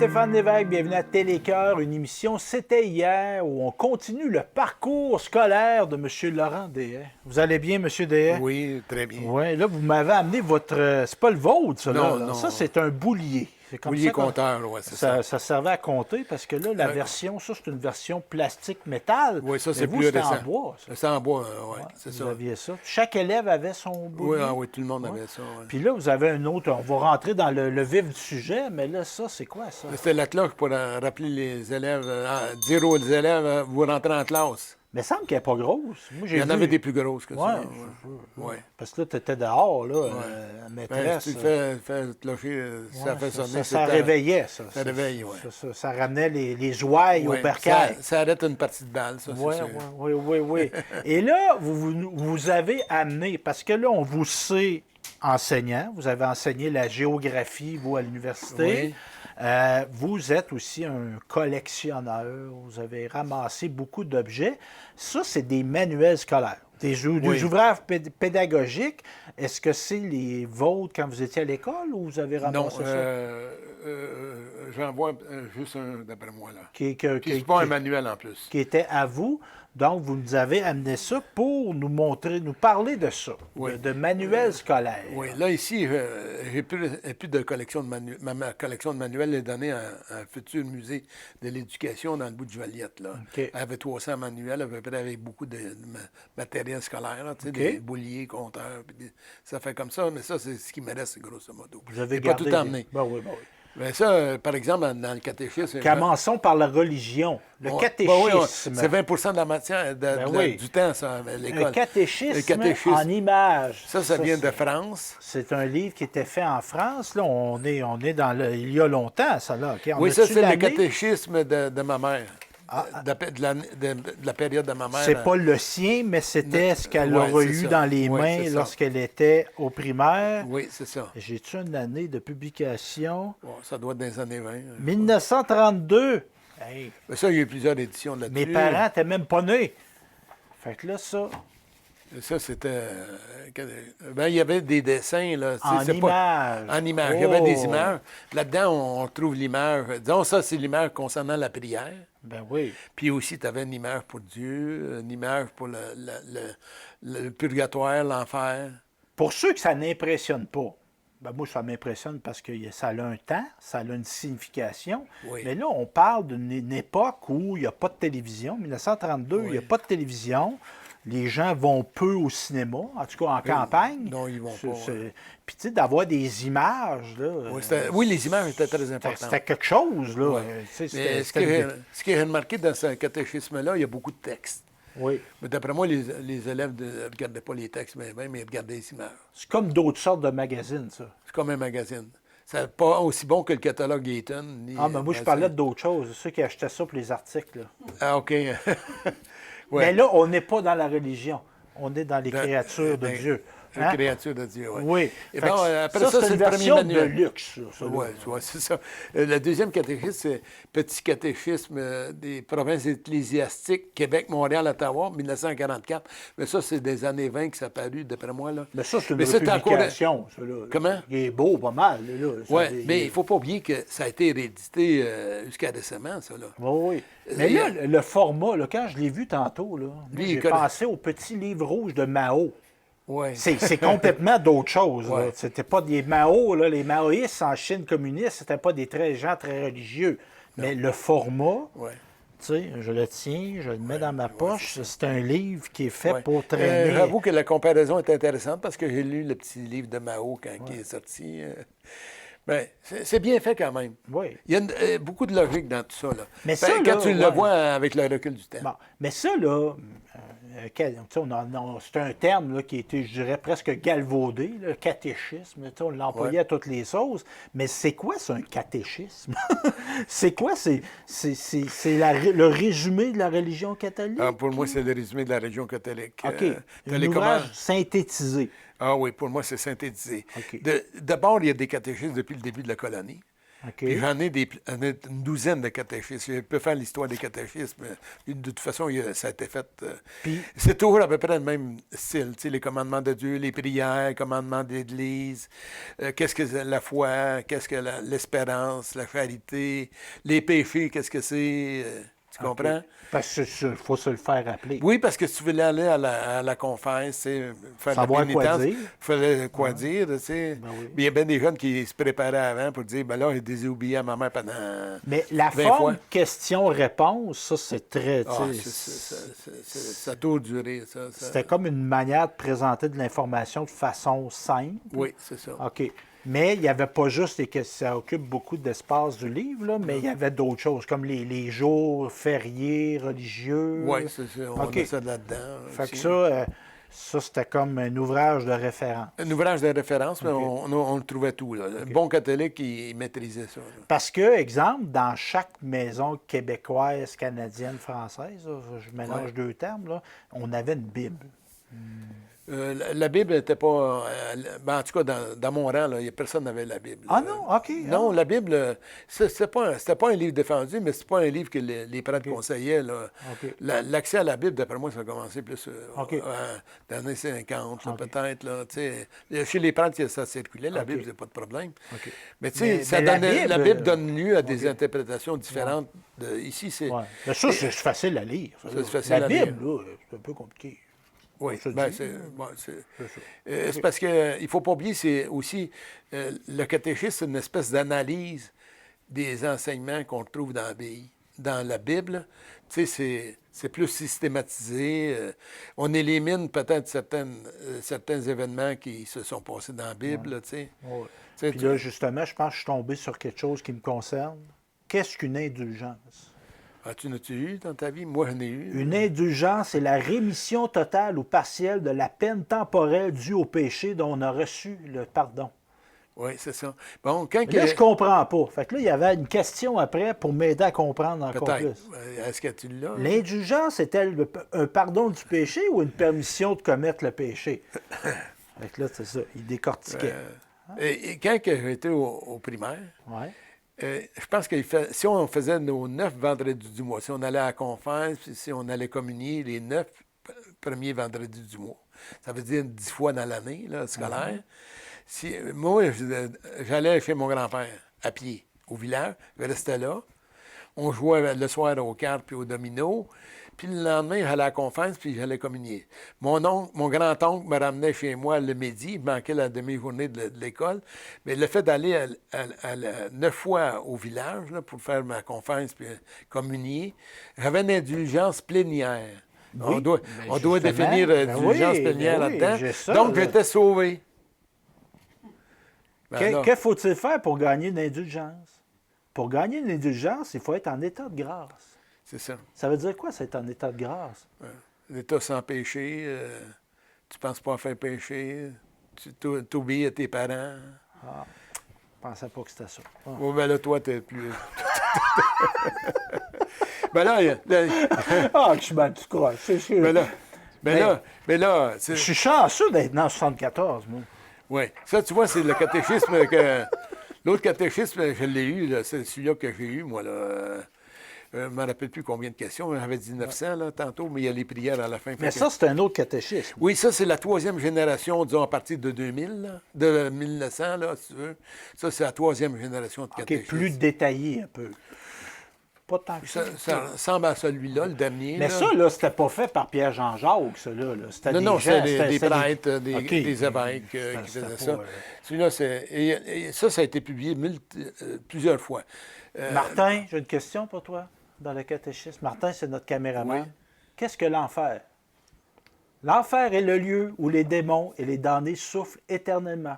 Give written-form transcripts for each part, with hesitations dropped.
Stéphane Lévesque, bienvenue à Télécœur, une émission C'était hier où on continue le parcours scolaire de M. Laurent Déhay. Vous allez bien, M. Déhay? Oui, très bien. Oui, là, vous m'avez amené votre... C'est pas le vôtre, ça, Non, là. non. Ça, c'est un boulier. C'est comme Boulier ça qu'on- compteur, oui, c'est ça. Ça servait à compter parce que là, la Ouais. version, ça, c'est une version plastique-métal. Oui, ça, Mais c'est vous, plus c'était récent. en bois, ça. C'est en bois, oui, Ouais, c'est vous ça. aviez ça. Chaque élève avait son boulier. Oui, tout le monde avait ça. Ouais. Puis là, vous avez un autre... On va rentrer dans le vif du sujet, mais là, ça, c'est quoi, ça? C'était la cloche pour rappeler les élèves, dire aux élèves, vous rentrez en classe. Mais il semble qu'elle n'est pas grosse. Moi, Il y en avait des plus grosses que Ouais, ça. ouais. Parce que là, tu étais dehors, là, Ben, maîtresse. si tu le fais clocher, ça Ouais, fait sonner. ça réveillait, ça. Ça réveille, oui. Ça ramenait les ouailles au Ouais, bercail. ça arrête une partie de balle, ça, Oui, c'est sûr. oui. Et là, vous avez amené, parce que là, on vous sait enseignant, vous avez enseigné la géographie, vous, à l'université. Oui. Vous êtes aussi un collectionneur, vous avez ramassé beaucoup d'objets. Ça, c'est des manuels scolaires, des ouvrages pédagogiques. Est-ce que c'est les vôtres quand vous étiez à l'école ou vous avez ramassé Non, ça? j'en vois juste un, d'après moi, là. Qui C'est pas un manuel en plus. qui était à vous. Donc, vous nous avez amené ça pour nous montrer, nous parler de ça, Oui. de manuels scolaires. Oui, là, ici, j'ai plus de collection de manuels. Ma collection de manuels est donnée à un futur musée de l'éducation dans le bout de Joliette. Là. OK. Elle avait 300 manuels, à peu près, avec beaucoup de matériel scolaire, là, tu sais, OK. des bouliers, compteurs. Ça fait comme ça, mais ça, c'est ce qui me reste, grosso modo. Vous avez J'ai pas gardé tout emmené. Ben oui. Mais ça, par exemple, dans le catéchisme... Commençons par la religion, le Ouais. catéchisme. Ben oui, c'est 20 de la matière, oui. du temps, ça, à l'école. Le catéchisme, Le catéchisme. en images. Ça vient de c'est- France. C'est un livre qui était fait en France. Là, on est dans il y a longtemps, ça, là. OK? On Oui, ça, a-tu c'est le l'année? catéchisme de ma mère. De la période de ma mère. C'est pas le sien, mais c'était ce qu'elle Ouais, aurait c'est eu ça. dans les Ouais, mains c'est ça. lorsqu'elle était au primaire. Oui, c'est ça. J'ai-tu une année de publication? Bon, ça doit être dans les années 20. 1932. Hey, Mais ça, il y a eu plusieurs éditions là-dessus. mes parents n'étaient même pas nés. Fait que là, ça, Ça, c'était... ben, il y avait des dessins, là. Tu sais, en c'est images. En images. Il y avait des Oh. images. Là-dedans, on retrouve l'image. Disons, ça, c'est l'image concernant la prière. Ben oui. Puis aussi, tu avais une image pour Dieu, une image pour le purgatoire, l'enfer. Pour ceux que ça n'impressionne pas, ben moi, ça m'impressionne parce que ça a un temps, ça a une signification. Oui. Mais là, on parle d'une époque où il n'y a pas de télévision. 1932, il n'y a Oui. pas de télévision. Les gens vont peu au cinéma, en tout cas en campagne. Non, ils vont pas, Puis, tu sais, d'avoir des images, là. Oui, les images étaient très importantes. C'était quelque chose, là. Ouais. Tu sais, Mais ce que j'ai remarqué dans ce catéchisme-là, il y a beaucoup de textes. Oui. Mais d'après moi, les élèves ne regardaient pas les textes, mais ils regardaient les images. C'est comme d'autres sortes de magazines, ça. C'est comme un magazine. C'est pas aussi bon que le catalogue Gaëtan. Ah, mais moi, je parlais d'autres choses. Ceux qui achetaient ça pour les articles, là. Ah, OK. Mais là, on n'est pas dans la religion. On est dans les créatures de ben, Dieu. Les Hein? créatures de Dieu, oui. Oui. Et Fait bon, que après ça, ça, c'est c'est une le premier version de manuel. luxe, ça. Oui, c'est ça. Le deuxième catéchisme, c'est Petit catéchisme des provinces ecclésiastiques, Québec, Montréal, Ottawa, 1944. Mais ça, c'est des années 20 que ça a paru, d'après moi. Là. Mais ça, c'est une Mais c'est publication, ça, là. Comment? Il est beau, pas mal, là. Ça, Oui, mais il ne faut pas oublier que ça a été réédité jusqu'à récemment, ça. Là. Oui. Mais là, le format, là, quand je l'ai vu tantôt, là, moi, Lui, j'ai il connaît- pensé au petit livre rouge de Mao. Ouais. C'est complètement d'autre chose. Là. Ouais. C'était pas des Mao, là. Les maoïstes en Chine communiste, c'était pas des gens très religieux. Mais le format, Ouais. tu sais, je le tiens, je le mets dans ma poche. C'est un livre qui est fait pour Ouais. traîner. J'avoue que la comparaison est intéressante parce que j'ai lu le petit livre de Mao quand il est sorti. Ben, c'est bien fait quand même. Oui. Il y a beaucoup de logique dans tout ça. Là. Mais Ben, ça, quand là, tu le ouais. vois avec le recul du temps. Bon. Mais ça, là, tu sais, c'est un terme là, qui a été, je dirais, presque galvaudé, le catéchisme. Tu sais, on l'employait à toutes les sauces. Mais c'est quoi, ça, un catéchisme? C'est quoi? C'est le résumé de la religion catholique? Ah, pour moi, c'est le résumé de la religion catholique. OK. t'as Un les ouvrage commandes. synthétisé. Ah oui, pour moi, c'est synthétisé. OK. D'abord, il y a des catéchismes depuis le début de la colonie. OK. Puis j'en ai une douzaine de catéchismes. Je peux faire l'histoire des catéchismes. De toute façon, ça a été fait. Puis- C'est toujours à peu près le même style. Tu sais, les commandements de Dieu, les prières, les commandements de l'Église, qu'est-ce que c'est la foi, qu'est-ce que l'espérance, la charité, les péchés, qu'est-ce que c'est. Tu comprends? OK. Parce qu'il faut se le faire rappeler. Oui, parce que si tu voulais aller à la confesse, tu sais, faire Savoir la quoi pénitence, dire. il fallait quoi dire, tu sais. Ben oui. Mais il y a bien des jeunes qui se préparaient avant pour dire, ben là, j'ai désobéi à ma mère pendant Mais la 20 forme fois. question-réponse, ça, c'est très... Ah, tu sais, ça a toujours duré, ça. c'était comme une manière de présenter de l'information de façon simple. Oui, c'est ça. OK. Mais il n'y avait pas juste les questions. Ça occupe beaucoup d'espace du livre, là, mais il y avait d'autres choses, comme les jours fériés, religieux. Oui, c'est ça. On OK. a ça là-dedans. Fait que aussi. ça, c'était comme un ouvrage de référence. Un ouvrage de référence, mais OK. on le trouvait tout. Là. Un bon catholique, il maîtrisait ça. Là. Parce que, exemple, dans chaque maison québécoise, canadienne, française, là, je mélange Ouais. deux termes, là, on avait une Bible. La Bible n'était pas... ben, en tout cas, dans mon rang, là, personne n'avait la Bible. Ah non? OK. Non, la Bible, c'était pas un livre défendu, mais c'est pas un livre que les prêtres conseillaient. Là. OK. L'accès à la Bible, d'après moi, ça a commencé plus OK. dans les années 50, là, OK. peut-être. Là, tu sais. Chez les prêtres, ça circulait. La OK. Bible, c'est pas de problème. OK. Mais tu sais, Mais la la Bible, Bible donne lieu à des OK. interprétations différentes. Ici, c'est... Ouais. Mais ça, c'est facile à lire. ça, Ça, là. c'est facile La à lire. Bible, là, c'est un peu compliqué. Oui, On se le ben, dit, c'est... là. bon, c'est- C'est ça. C'est parce qu'il ne faut pas oublier, c'est aussi, le catéchisme, c'est une espèce d'analyse des enseignements qu'on trouve dans la Bible. Tu sais, c'est plus systématisé. On élimine peut-être certains événements qui se sont passés dans la Bible, là, tu sais. Ouais. Tu sais, Puis là, justement, je pense que je suis tombé sur quelque chose qui me concerne. Qu'est-ce qu'une indulgence? tu n'as-tu eu dans ta vie? Moi, j'en ai eu. Une indulgence est la rémission totale ou partielle de la peine temporelle due au péché dont on a reçu le pardon. Oui, c'est ça. Bon, quand Mais là, je comprends pas. Fait que là, il y avait une question après pour m'aider à comprendre encore peut-être. plus. Est-ce que tu l'as? L'indulgence est-elle un pardon du péché ou une permission de commettre le péché? Fait que là, c'est ça. Il décortiquait. Et quand j'ai été au primaire, Ouais. je pense que si on faisait nos 9 vendredis du mois, si on allait à la conférence, puis si on allait communier les 9 premiers vendredis du mois, ça veut dire 10 fois dans l'année là, scolaire. Moi, j'allais chez mon grand-père à pied au village, je restais là. On jouait le soir aux cartes puis aux dominos. Puis le lendemain, j'allais à la conférence puis j'allais communier. Mon grand-oncle me ramenait chez moi le midi. Il manquait la demi-journée de l'école. Mais le fait d'aller 9 fois au village là, pour faire ma conférence puis communier, j'avais une indulgence plénière. Oui, On doit justement. définir Ben l'indulgence oui, plénière ben oui, là-dedans. j'ai ça, Donc, là. j'étais sauvé. Ben là, Que faut-il faire pour gagner une indulgence? Pour gagner une indulgence, il faut être en état de grâce. c'est ça. Ça veut dire quoi, ça, être en état de grâce? L'état sans péché, tu penses pas à faire péché, tu t'obéis à tes parents. Je pensais pas que c'était ça. Ah. Oh, ben là, toi, t'es plus... ben là, Ah, que je m'en tout crois. ben là, Je suis chanceux d'être dans 74, moi. oui. Ça, tu vois, c'est le catéchisme que... L'autre catéchisme, je l'ai eu, là, c'est celui-là que j'ai eu, moi, là. Je ne me rappelle plus combien de questions. J'avais dit 900, là, tantôt, mais il y a les prières à la fin. Mais Fait que- ça, c'est un autre catéchisme. Oui, ça, c'est la troisième génération, disons, à partir de 2000, là, de 1900, là, si tu veux. Ça, c'est la troisième génération de OK, catéchisme. plus détaillé un peu. Pas tant que ça. Ça ressemble à celui-là, le dernier. Mais là. ça, là, c'était pas fait par Pierre-Jean Jacques, ça, là. C'était Non, des c'est gens, des prêtres, des OK. évêques qui C'était faisaient pas, ça. Celui-là, et ça a été publié plusieurs fois. Martin, j'ai une question pour toi dans le catéchisme. Martin, c'est notre caméraman. Oui. Qu'est-ce que l'enfer? L'enfer est le lieu où les démons et les damnés souffrent éternellement.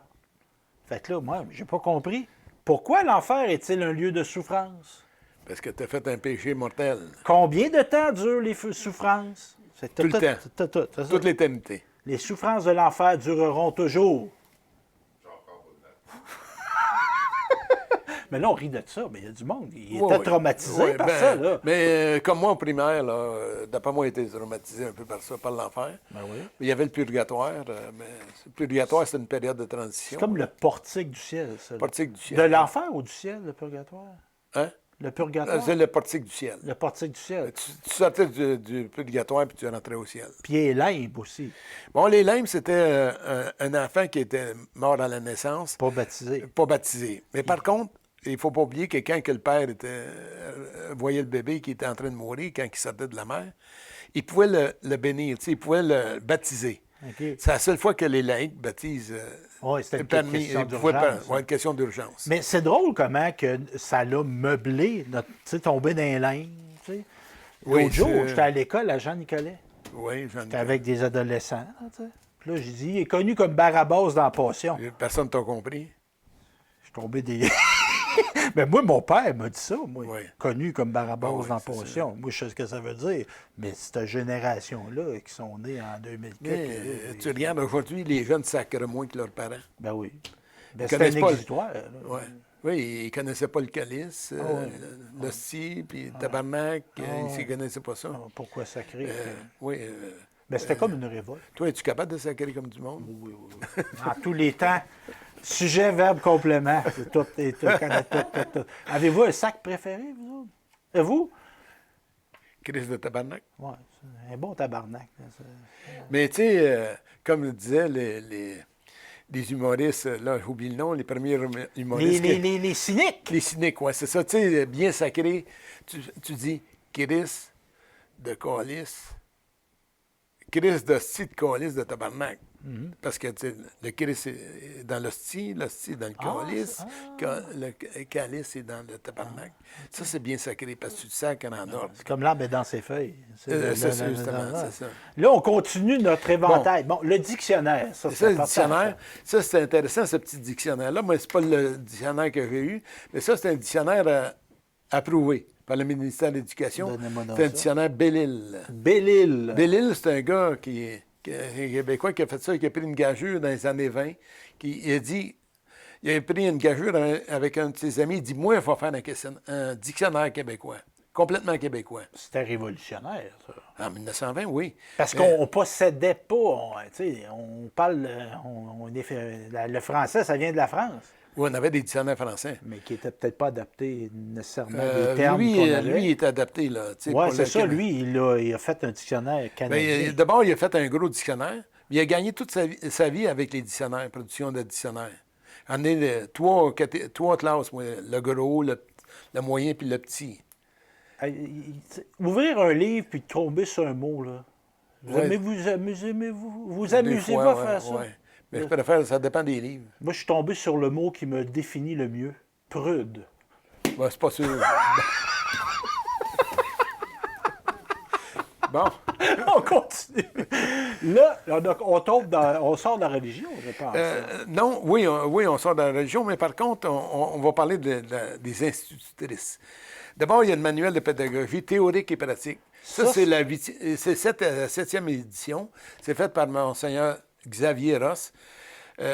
Fait que là, moi, j'ai pas compris. Pourquoi l'enfer est-il un lieu de souffrance? Parce que tu as fait un péché mortel. Combien de temps durent les souffrances? C'est Tout le temps. c'est ça. Toute l'éternité. Les souffrances de l'enfer dureront toujours. Mais là, on rit de ça, mais il y a du monde. Il Ouais, était traumatisé ouais, par ça, là. Mais comme moi, au primaire, là, d'après moi, il était traumatisé un peu par ça, par l'enfer. Ben oui. Il y avait le purgatoire, mais le purgatoire, c'est une période de transition. C'est comme le portique du ciel, ça. Portique du ciel. De l'enfer ou du ciel, le purgatoire? Hein? Le purgatoire? C'est le portique du ciel. Le portique du ciel. Tu sortais du purgatoire puis tu rentrais au ciel. Puis il est limbe aussi, Bon, les limbes, c'était un enfant qui était mort à la naissance, pas baptisé. pas baptisé. Mais par contre, il ne faut pas oublier que quand que le père voyait le bébé qui était en train de mourir, quand il sortait de la mère, il pouvait le bénir, il pouvait le baptiser. OK. C'est la seule fois que les laïcs baptisent. Oui, c'était une permis, question ils pouvaient d'urgence. une question d'urgence. Mais c'est drôle comment que ça l'a meublé, tu sais, tombé dans les lignes, tu sais. Oui, L'autre jour, c'est- j'étais à l'école à Jean-Nicolet. Oui, j'en J'étais avec des adolescents, là, tu sais. Puis là, j'ai dit, il est connu comme Barabbas dans la Passion. Personne ne t'a compris. Je suis tombé des... Mais moi, mon père m'a dit ça, moi. Oui. Connu comme Barabbas Ah oui, dans la c'est Passion. Moi, je sais ce que ça veut dire. Mais cette génération-là, qui sont nés en 2004... Mais tu regardes aujourd'hui, les jeunes sacrent moins que leurs parents. Ben oui. Ben, Ils c'était connaissent un pas le- exitoire. Là. Ouais. Oui, ils ne connaissaient pas le calice, ouais. l'hostie, puis le tabarnak, ils ne connaissaient pas ça. Ah, pourquoi sacré? Oui. Ben, c'était comme une révolte. Toi, es-tu capable de sacrer comme du monde? Oui, oui, oui. En tous les temps. Sujet, verbe, complément. C'est tout, tout. Avez-vous un sac préféré, vous autres? Et vous? Crise de tabarnak. Oui, c'est un bon tabarnak. Là, Mais tu sais, comme disaient les humoristes, là, j'oublie le nom, les premiers humoristes. Les cyniques. Les cyniques, oui, c'est ça. Tu sais, bien sacré, tu dis Chris de calice, Chris d'hostie de calice de tabarnak. Parce que tu sais, le Chris est dans l'hostie dans le calice, le calice est dans le tabarnak. Ça, c'est bien sacré parce que tu te sacres en ordre. C'est comme l'arbre est dans ses feuilles. C'est ça, justement, c'est ça. Là, on continue notre éventail. Bon, le dictionnaire, ça, C'est c'est ça, le important, dictionnaire. Ça, c'est intéressant, ce petit dictionnaire-là. Moi, c'est pas le dictionnaire que j'ai eu, mais ça, c'est un dictionnaire approuvé par le ministère de l'Éducation. Donnez-moi donc C'est un ça. dictionnaire Belle-Île. Belle-Île. Belle-Île, c'est un gars qui est un Québécois qui a fait ça, qui a pris une gageure dans les années 20, il a dit, il a pris une gageure avec un de ses amis, il dit, moi, il faut faire un dictionnaire québécois, complètement québécois. C'était révolutionnaire, ça. En 1920, oui. Parce qu'on ne possédait pas, on parle, le français, ça vient de la France, Oui, on avait des dictionnaires français. mais qui n'étaient peut-être pas adaptés nécessairement des termes lui, qu'on avait. lui, il est adapté, là. tu sais, Oui, pour c'est le ça, Québec. lui, il a fait un dictionnaire canadien. Ben, d'abord, il a fait un gros dictionnaire, mais il a gagné toute sa vie avec les dictionnaires, production de dictionnaires. Il en a trois classes, moi, le gros, le moyen puis le petit. Ouvrir un livre puis tomber sur un mot, là. Ouais. Vous amusez-vous Des fois, à faire ça? ouais. Mais je préfère, ça dépend des livres. Moi, je suis tombé sur le mot qui me définit le mieux. Prude. Ben, c'est pas sûr. Bon. On continue. Là, on sort de la religion, je pense. Non, oui, on sort de la religion, mais par contre, on va parler des institutrices. D'abord, il y a le manuel de pédagogie théorique et pratique. Ça, c'est cette septième édition. C'est fait par Monseigneur Xavier Ross.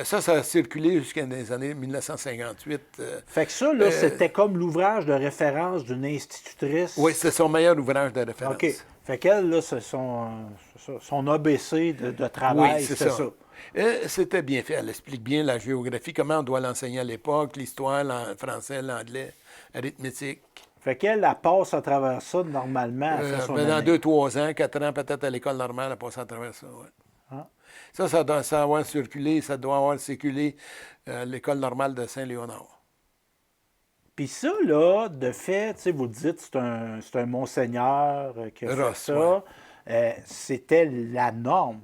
Ça a circulé jusqu'à les années 1958. Fait que ça, là, c'était comme l'ouvrage de référence d'une institutrice. Oui, c'est son meilleur ouvrage de référence. OK. Fait qu'elle, là, c'est son ABC de travail, Oui, c'est ça. C'était bien fait. Elle explique bien la géographie, comment on doit l'enseigner à l'époque, l'histoire, le français, l'anglais, l'arithmétique. Fait qu'elle, elle passe à travers ça, normalement. Elle fait son Dans année. 2-3 ans, 4 ans, peut-être à l'école normale, elle passe à travers ça, ouais. Ah. Ça doit avoir circulé, ça doit avoir circulé à l'école normale de Saint-Léonard. Puis ça, là, de fait, tu sais, vous le dites, c'est un monseigneur qui a Ross, fait ça. C'était la norme.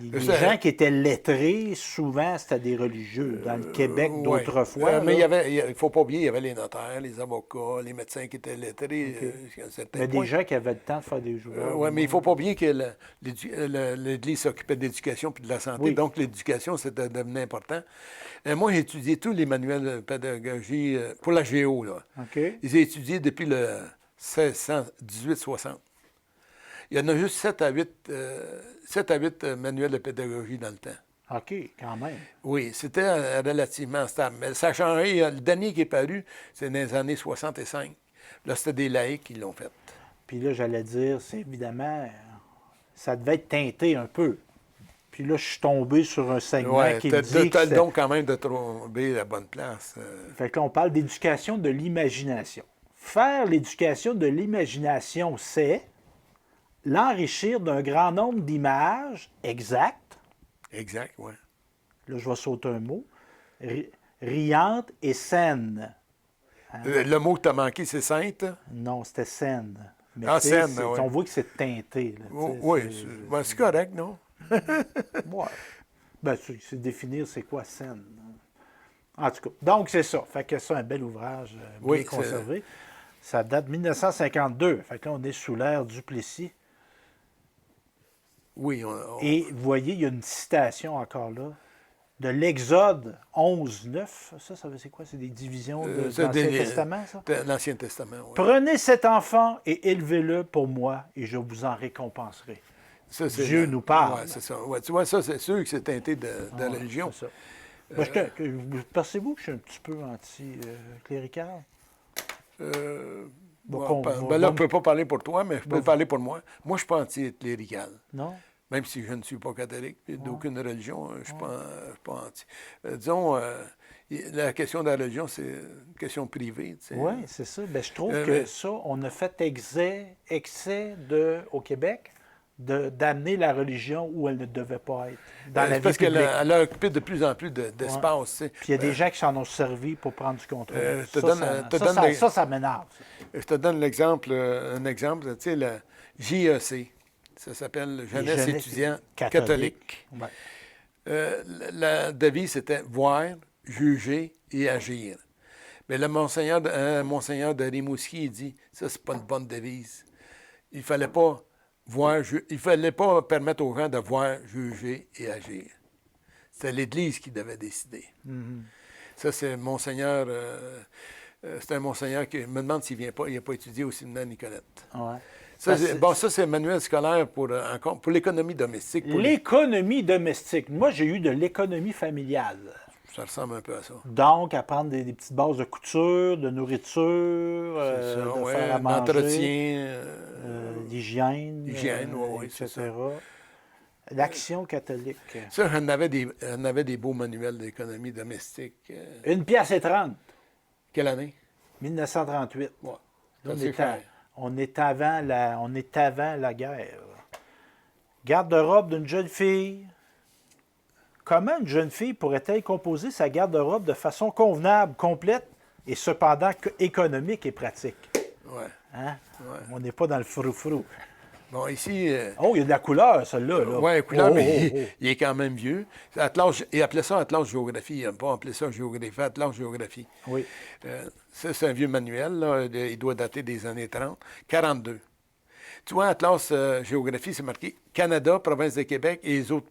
Les gens qui étaient lettrés, souvent, c'était des religieux. Dans le Québec d'autrefois. Mais là. il ne faut pas oublier, il y avait les notaires, les avocats, les médecins qui étaient lettrés. À un certain Il y a point. des gens qui avaient le temps de faire des joueurs. Oui, mais il ne faut pas oublier que l'Église s'occupait de l'éducation puis de la santé. Oui. Donc, l'éducation, c'était devenu important. Moi, j'ai étudié tous les manuels de pédagogie pour la géo. Là. OK. Ils ont étudié depuis le 1860. Il y en a juste 7 à 8 manuels de pédagogie dans le temps. OK, quand même. Oui, c'était relativement stable. Mais ça a changé. Le dernier qui est paru, c'est dans les années 65. Là, c'était des laïcs qui l'ont fait. Puis là, j'allais dire, c'est évidemment, ça devait être teinté un peu. Puis là, je suis tombé sur un segment Oui, qui tu me dit que as le don quand même de trouver la bonne place. Fait que là, on parle d'éducation de l'imagination. Faire l'éducation de l'imagination, c'est l'enrichir d'un grand nombre d'images exactes. Exact, oui. Là, je vais sauter un mot. Riantes et saines. Le mot que tu as manqué, c'est sainte? Non, c'était saine. Mais Ah, tu sais, saine, oui. on voit que c'est teinté. Là, Oui, c'est correct, non? Ouais. Ben, c'est définir c'est quoi saine. En tout cas, donc c'est ça. Fait que c'est un bel ouvrage bien Oui, conservé. Ça date de 1952. Fait que là, on est sous l'ère Duplessis. Oui. Et vous voyez, il y a une citation encore là de l'Exode 11:9. Ça c'est quoi? C'est des divisions de l'Ancien Testament, ça? De l'Ancien Testament, oui. Prenez cet enfant et élevez-le pour moi et je vous en récompenserai. Ça, Dieu nous parle. Oui, c'est ça. Ouais, tu vois, ça, c'est sûr que c'est teinté de religion. C'est ça. Ben, pensez-vous que je suis un petit peu anti-clérical? Là, je ne peux pas parler pour toi, mais je peux parler pour moi. Moi, je ne suis pas anti-clérical. Non? Même si je ne suis pas catholique, d'aucune religion, je ne suis pas anti. Disons, la question de la religion, c'est une question privée. Tu sais. Oui, c'est ça. Ben, je trouve que ça, on a fait excès au Québec d'amener la religion où elle ne devait pas être. Dans la vie parce publique. qu'elle a occupé de plus en plus d'espace. Tu sais. Puis il y a des gens qui s'en ont servi pour prendre du contrôle. Ça m'énerve. Je te donne un exemple. Tu sais, le JEC, ça s'appelle Jeunesse étudiant catholique. Ouais. La devise, c'était voir, juger et agir. Mais le monseigneur de Rimouski, il dit, ça, c'est pas une bonne devise. Il fallait pas permettre aux gens de voir, juger et agir. C'était l'Église qui devait décider. Mm-hmm. Ça, c'est Monseigneur. C'est un Monseigneur qui me demande s'il vient pas. Il n'a pas étudié au séminaire Nicolette. Ouais. Ça, c'est un manuel scolaire pour l'économie domestique. L'économie domestique. Moi, j'ai eu de l'économie familiale. Ça ressemble un peu à ça. Donc, apprendre des petites bases de couture, de nourriture, faire à manger. D'entretien. D'hygiène. Oui, etc. L'action catholique. Ça, on avait des beaux manuels d'économie domestique. 1,30 $. Quelle année? 1938. Ouais. On est avant la guerre. Garde-robe d'une jeune fille. Comment une jeune fille pourrait-elle composer sa garde-robe de façon convenable, complète et cependant économique et pratique? Ouais. Hein? Ouais. On n'est pas dans le frou-frou. Bon, ici... Oh, il y a de la couleur, celle-là. Là. Oui, couleur, mais il est quand même vieux. Il appelait ça Atlas Géographie. Il n'aime pas appeler ça Géographie, Atlas Géographie. Oui. Ça, c'est un vieux manuel. Là. Il doit dater des années 30. 42. Tu vois, Atlas Géographie, c'est marqué Canada, province de Québec et les autres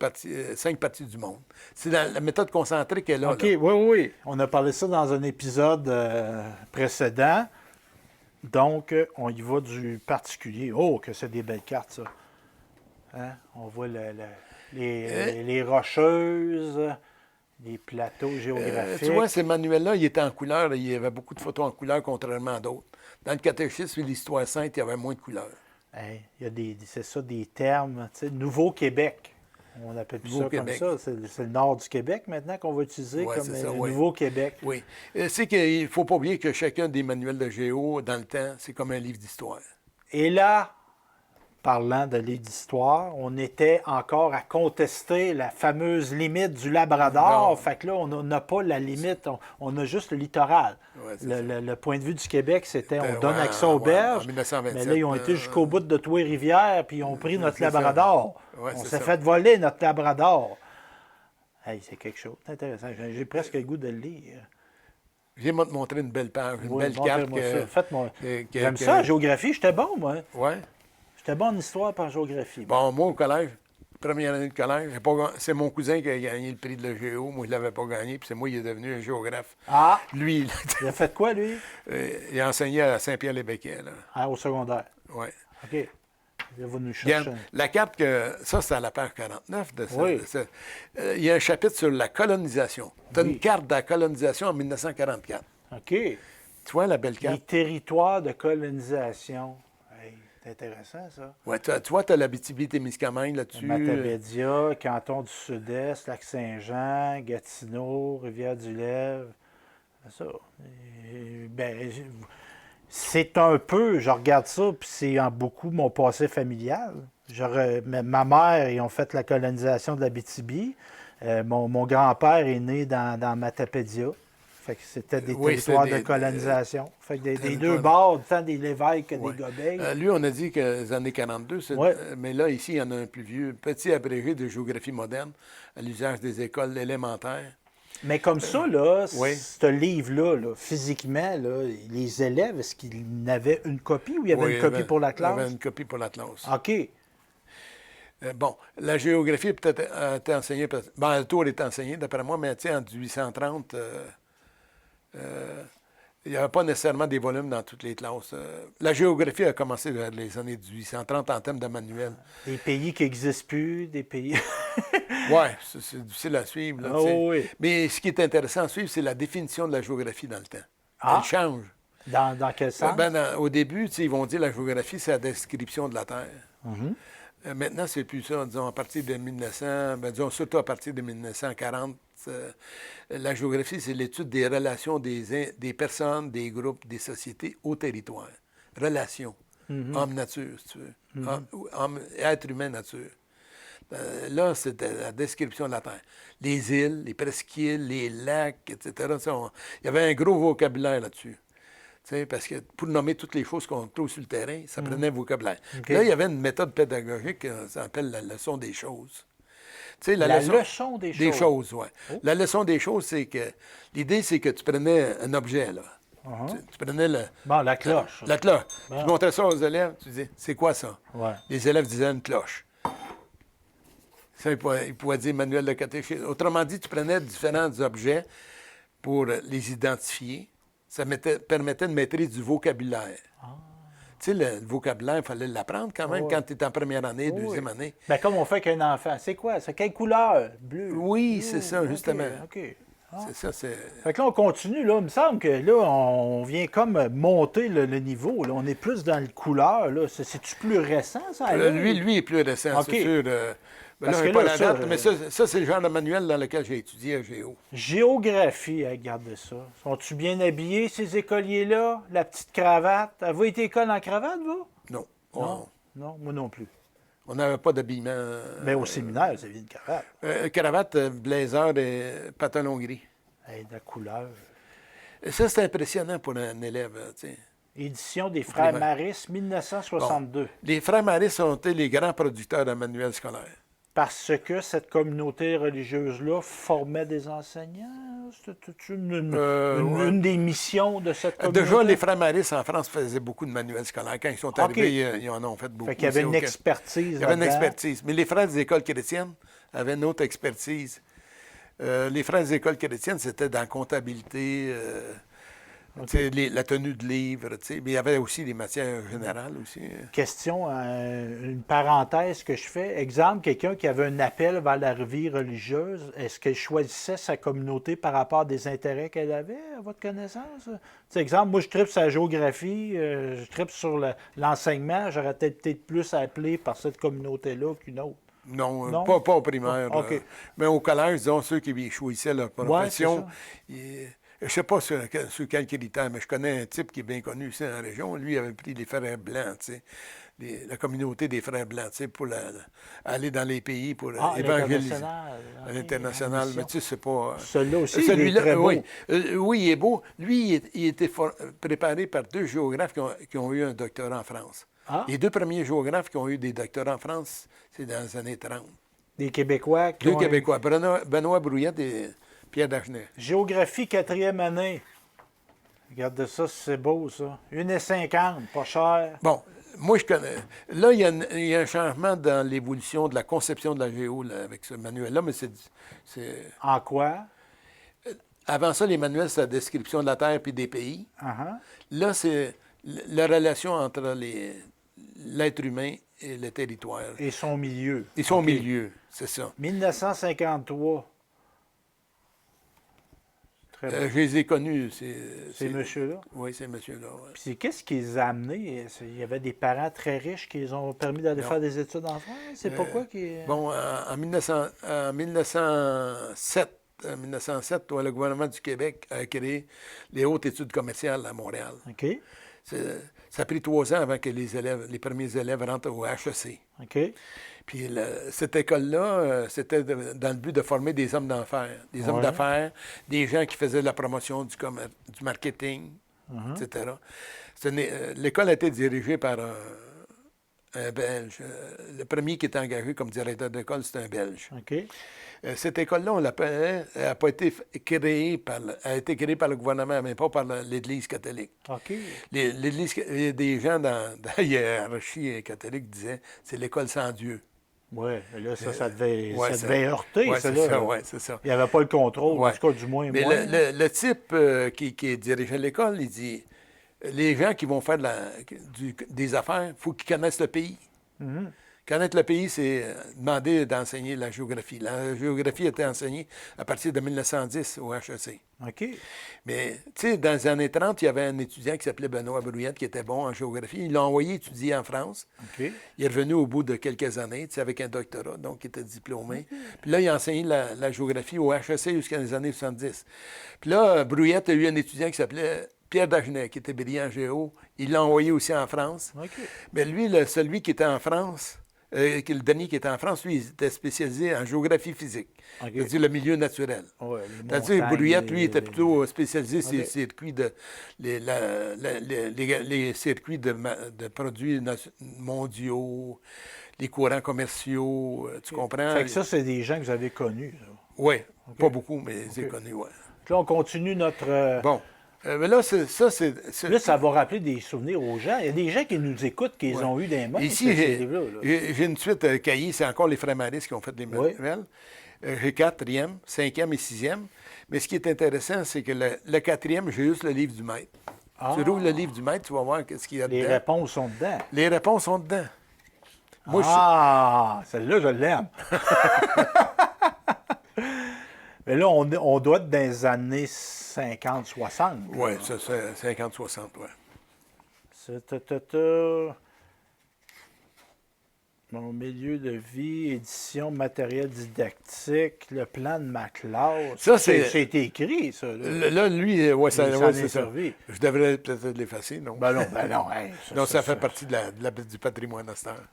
5 parties du monde. C'est la méthode concentrée qu'elle a. OK, là. oui. On a parlé de ça dans un épisode précédent. Donc, on y va du particulier. Oh, que c'est des belles cartes, ça. Hein? On voit les rocheuses, les plateaux géographiques. Tu vois, ces manuels-là, ils étaient en couleur. Il y avait beaucoup de photos en couleur, contrairement à d'autres. Dans le catéchisme et l'histoire sainte, il y avait moins de couleurs. Hey, il y a c'est ça, des termes. Tu sais, Nouveau-Québec. On appelle plus ça comme ça. C'est le nord du Québec maintenant qu'on va utiliser comme Nouveau-Québec. Oui. C'est qu'il ne faut pas oublier que chacun des manuels de géo, dans le temps, c'est comme un livre d'histoire. Et là, parlant de livre d'histoire, on était encore à contester la fameuse limite du Labrador. Fait que là, on n'a pas la limite, on a juste le littoral. Ouais, le point de vue du Québec, c'était on donne accès aux berges. En 1927, mais là, ils ont été jusqu'au bout de Trois-Rivières, puis ils ont pris notre Labrador. Ouais, on s'est fait voler notre Labrador. Hey, c'est quelque chose d'intéressant. J'ai presque le goût de le lire. Viens-moi te montrer une belle page, une belle carte. J'aime ça, en géographie, j'étais bon, moi. Oui. J'étais bon en histoire et en géographie. Bon, moi, au collège, première année de collège, c'est mon cousin qui a gagné le prix de la géo. Moi, je ne l'avais pas gagné, puis c'est moi qui est devenu un géographe. Ah! Lui, il a fait quoi, lui? Il a enseigné à Saint-Pierre-les-Béquets. Ah, au secondaire? Oui. OK. Il va nous Regarde, chercher. la carte que. Ça, c'est à la page 49 de ça. Oui. Il y a un chapitre sur la colonisation. Tu as Oui. une carte de la colonisation en 1944. OK. Tu vois la belle Les carte? territoires de colonisation. Hey, c'est intéressant, ça. Ouais, tu vois, tu as l'Abitibi-Témiscamingue là-dessus. Matapédia, Canton du Sud-Est, Lac-Saint-Jean, Gatineau, Rivière-du-Loup. C'est ça. Ben, c'est un peu, je regarde ça, puis c'est en beaucoup mon passé familial. Ma mère, ils ont fait la colonisation de l'Abitibi. Mon grand-père est né dans Matapédia. Fait que c'était des Oui, territoires c'est de des- colonisation. Fait que des territoires- deux bords, tant des Lévesques que Ouais. des Gobeil. Lui, on a dit que les années 42, Ouais. mais là, ici, il y en a un plus vieux, petit abrégé de géographie moderne à l'usage des écoles élémentaires. Mais comme ça, là, oui. ce livre-là, là, physiquement, là, les élèves, est-ce qu'ils n'avaient une copie ou il y avait Oui, une copie pour la Il y avait classe? une copie pour la classe. OK. Bon, la géographie peut-être a été enseignée, bon, le tour est enseigné, d'après moi, mais tu sais, en 1830, il n'y avait pas nécessairement des volumes dans toutes les classes. La géographie a commencé vers les années 1830 en termes de manuel. Des pays qui n'existent plus, des pays. Oui, c'est difficile à suivre. Là, Ah tu sais. oui. Mais ce qui est intéressant à suivre, c'est la définition de la géographie dans le temps. Ah. Elle change. Dans quel sens? Au début, tu sais, ils vont dire la géographie, c'est la description de la Terre. Mhm. Maintenant, c'est plus ça. Disons, à partir de 1900, disons, surtout à partir de 1940, la géographie, c'est l'étude des relations des personnes, des groupes, des sociétés au territoire. Relations. Homme-nature, si tu veux. Être humain-nature. Là, c'était la description de la Terre. Les îles, les presqu'îles, les lacs, etc. Il y avait un gros vocabulaire là-dessus. Tu sais, parce que pour nommer toutes les choses qu'on trouve sur le terrain, ça prenait un vocabulaire. Okay. Là, il y avait une méthode pédagogique ça s'appelle la leçon des choses. Tu sais, la leçon des choses. Des choses, oui. Oh. La leçon des choses, c'est que l'idée, c'est que tu prenais un objet, là. Tu prenais la cloche. La cloche. Bon. Tu montrais ça aux élèves, tu disais, c'est quoi ça? Ouais. Les élèves disaient une cloche. Ça, ils pouvaient dire manuel de catéchisme. Autrement dit, tu prenais différents objets pour les identifier. Ça permettait une maîtrise du vocabulaire. Ah. Tu sais, le vocabulaire, il fallait l'apprendre quand même quand tu étais en première année, deuxième année. Ben, comme on fait avec un enfant. C'est quoi? C'est quelle couleur? Bleu? Oui, c'est ça, justement. OK. Ah. C'est ça, c'est... Fait que là, on continue. Là. Il me semble que là, on vient comme monter le niveau. Là. On est plus dans le couleur. Là. C'est-tu plus récent, ça? Lui est plus récent, OK. c'est sûr. Parce là, que pas là, la date, mais ça, c'est le genre de manuel dans lequel j'ai étudié à Géo. Géographie, regarde ça. Sont-tu bien habillés, ces écoliers-là? La petite cravate. Avez-vous été école en cravate, vous? Non. Non. Non, moi non plus. On n'avait pas d'habillement. Mais au séminaire, vous aviez une cravate. Cravate, blazer et pantalon gris. Hey, de la couleur. Ça, c'est impressionnant pour un élève, tu sais. Édition des Frères Primaire. Maris, 1962. Bon. Les frères Maris ont été les grands producteurs de manuels scolaires. Parce que cette communauté religieuse-là formait des enseignants. C'était une des missions de cette communauté. Déjà, les frères Maris en France faisaient beaucoup de manuels scolaires. Quand ils sont arrivés, ils en ont fait beaucoup. Fait qu'il y avait une expertise. Il y avait une expertise. Mais les frères des écoles chrétiennes avaient une autre expertise. Les frères des écoles chrétiennes, c'était dans la comptabilité, la tenue de livres, mais il y avait aussi des matières générales aussi. Question, une parenthèse que je fais. Exemple, quelqu'un qui avait un appel vers la vie religieuse, est-ce qu'elle choisissait sa communauté par rapport à des intérêts qu'elle avait, à votre connaissance? Exemple, moi, je tripe sur la géographie, je tripe sur l'enseignement, j'aurais peut-être plus appelé par cette communauté-là qu'une autre. Non? Pas au primaire. OK. Mais au collège, disons, ceux qui choisissaient leur profession, ouais, je ne sais pas sur quel critère, mais je connais un type qui est bien connu ici dans la région. Lui, il avait pris les frères blancs, tu sais, la communauté des frères blancs, tu sais, pour aller dans les pays, pour évangéliser. À l'international. Mais tu sais, c'est pas... Celui-là aussi, il est très beau. Oui, oui, il est beau. Lui, il était préparé par deux géographes qui ont eu un doctorat en France. Ah. Les deux premiers géographes qui ont eu des doctorats en France, c'est dans les années 30. Des Québécois. Deux Québécois, Benoît Brouillette et Pierre Dagenet. Géographie, 4e année. Regarde ça, c'est beau, ça. 1,50, pas cher. Bon, moi, je connais. Là, il y a un changement dans l'évolution de la conception de la géo là, avec ce manuel-là, mais c'est... En quoi? Avant ça, les manuels, c'est la description de la Terre puis des pays. Uh-huh. Là, c'est la relation entre l'être humain le territoire. Et son milieu. Ils sont au OK. milieu, c'est ça. 1953. Très bien. Je les ai connus. Ces messieurs-là. Oui, ces messieurs-là. Ouais. Puis qu'est-ce qui les a amenés? Il y avait des parents très riches qui les ont permis d'aller Non. faire des études en France? C'est pourquoi qui... Bon, en 1907, ouais, le gouvernement du Québec a créé les hautes études commerciales à Montréal. OK. Ça a pris 3 ans avant que les premiers élèves rentrent au HEC. OK. Puis cette école-là, c'était dans le but de former des hommes d'affaires. Des hommes Ouais. d'affaires, des gens qui faisaient de la promotion, du marketing, etc. L'école a été dirigée par un Belge. Le premier qui était engagé comme directeur d'école, c'était un Belge. OK. Cette école-là, on l'appelait, a été créée par le gouvernement, mais pas par l'Église catholique. OK. L'Église, des gens dans la hiérarchie catholique disaient c'est l'école sans Dieu. Oui, là, ça devait, Ouais, ça devait heurter, ouais, ça, c'est là. ça, ouais, c'est ça. Il n'y avait pas le contrôle, Ouais. en tout cas, du moins, Mais moi. le type qui dirigeait l'école, il dit les gens qui vont faire des affaires, il faut qu'ils connaissent le pays. Connaître le pays, c'est demander d'enseigner la géographie. La géographie a été enseignée à partir de 1910 au HEC. OK. Mais, tu sais, dans les années 30, il y avait un étudiant qui s'appelait Benoît Brouillette qui était bon en géographie. Il l'a envoyé étudier en France. OK. Il est revenu au bout de quelques années, tu sais, avec un doctorat, donc il était diplômé. Puis là, il a enseigné la géographie au HEC jusqu'à les années 70. Puis là, Brouillette a eu un étudiant qui s'appelait Pierre Dagenet, qui était brillant en géo. Il l'a envoyé aussi en France. OK. Mais lui, celui qui était en France, le dernier qui était en France, lui, il était spécialisé en géographie physique, OK. c'est-à-dire le milieu naturel. Ouais, les Tandis que montagnes, Brouillette, lui, était plutôt spécialisé sur OK. les circuits les circuits de produits mondiaux, les courants commerciaux, tu comprends? Fait que ça, c'est des gens que vous avez connus, ça. Oui, pas beaucoup, mais j'ai connu, oui. Là, on continue notre... Bon. Mais là, Là, ça va rappeler des souvenirs aux gens. Il y a des gens qui nous écoutent, qui les ont eu des mains. Ici, ces livres-là, là. j'ai une suite cahiers, c'est encore les frères Maristes qui ont fait les Oui. manuels. J'ai 4e, 5e et 6e. Mais ce qui est intéressant, c'est que le 4e, j'ai juste le livre du maître. Ah. Tu rouvres le livre du maître, tu vas voir ce qu'il y a Les dedans. réponses sont dedans. Les réponses sont dedans. Moi, Celle-là, je l'aime. Mais là, on doit être dans les années 50-60. Oui, c'est 50-60, oui. Mon milieu de vie, édition, matériel didactique, le plan de ma classe. Ça, c'est- C'est écrit, ça. Là. Là, lui, ouais, Il s'en ouais, est c'est ça. servi. Je devrais peut-être l'effacer, non? Ben non, hey, non, ça fait partie du patrimoine à cette heure.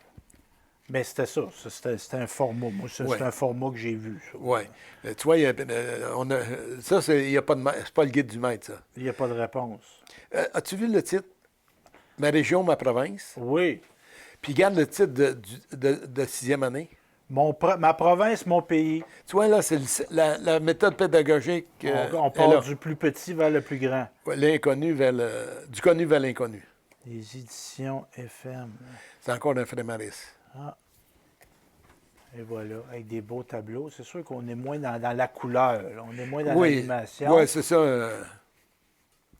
Mais c'était ça. C'était un format. Moi, c'est Ouais. un format que j'ai vu. ça. Oui. Tu vois, ça, il y a pas de c'est pas le guide du maître, ça. Il n'y a pas de réponse. As-tu vu le titre? Ma région, ma province. Oui. Puis garde le titre de 6e année. Ma province, mon pays. Tu vois, là, c'est la méthode pédagogique. On est part là. du plus petit vers le plus grand. Ouais, l'inconnu du connu vers l'inconnu. Les éditions FM. C'est encore un Frémaris. Et voilà, avec des beaux tableaux. C'est sûr qu'on est moins dans la couleur. Là. On est moins dans Oui, l'animation. ouais, c'est ça.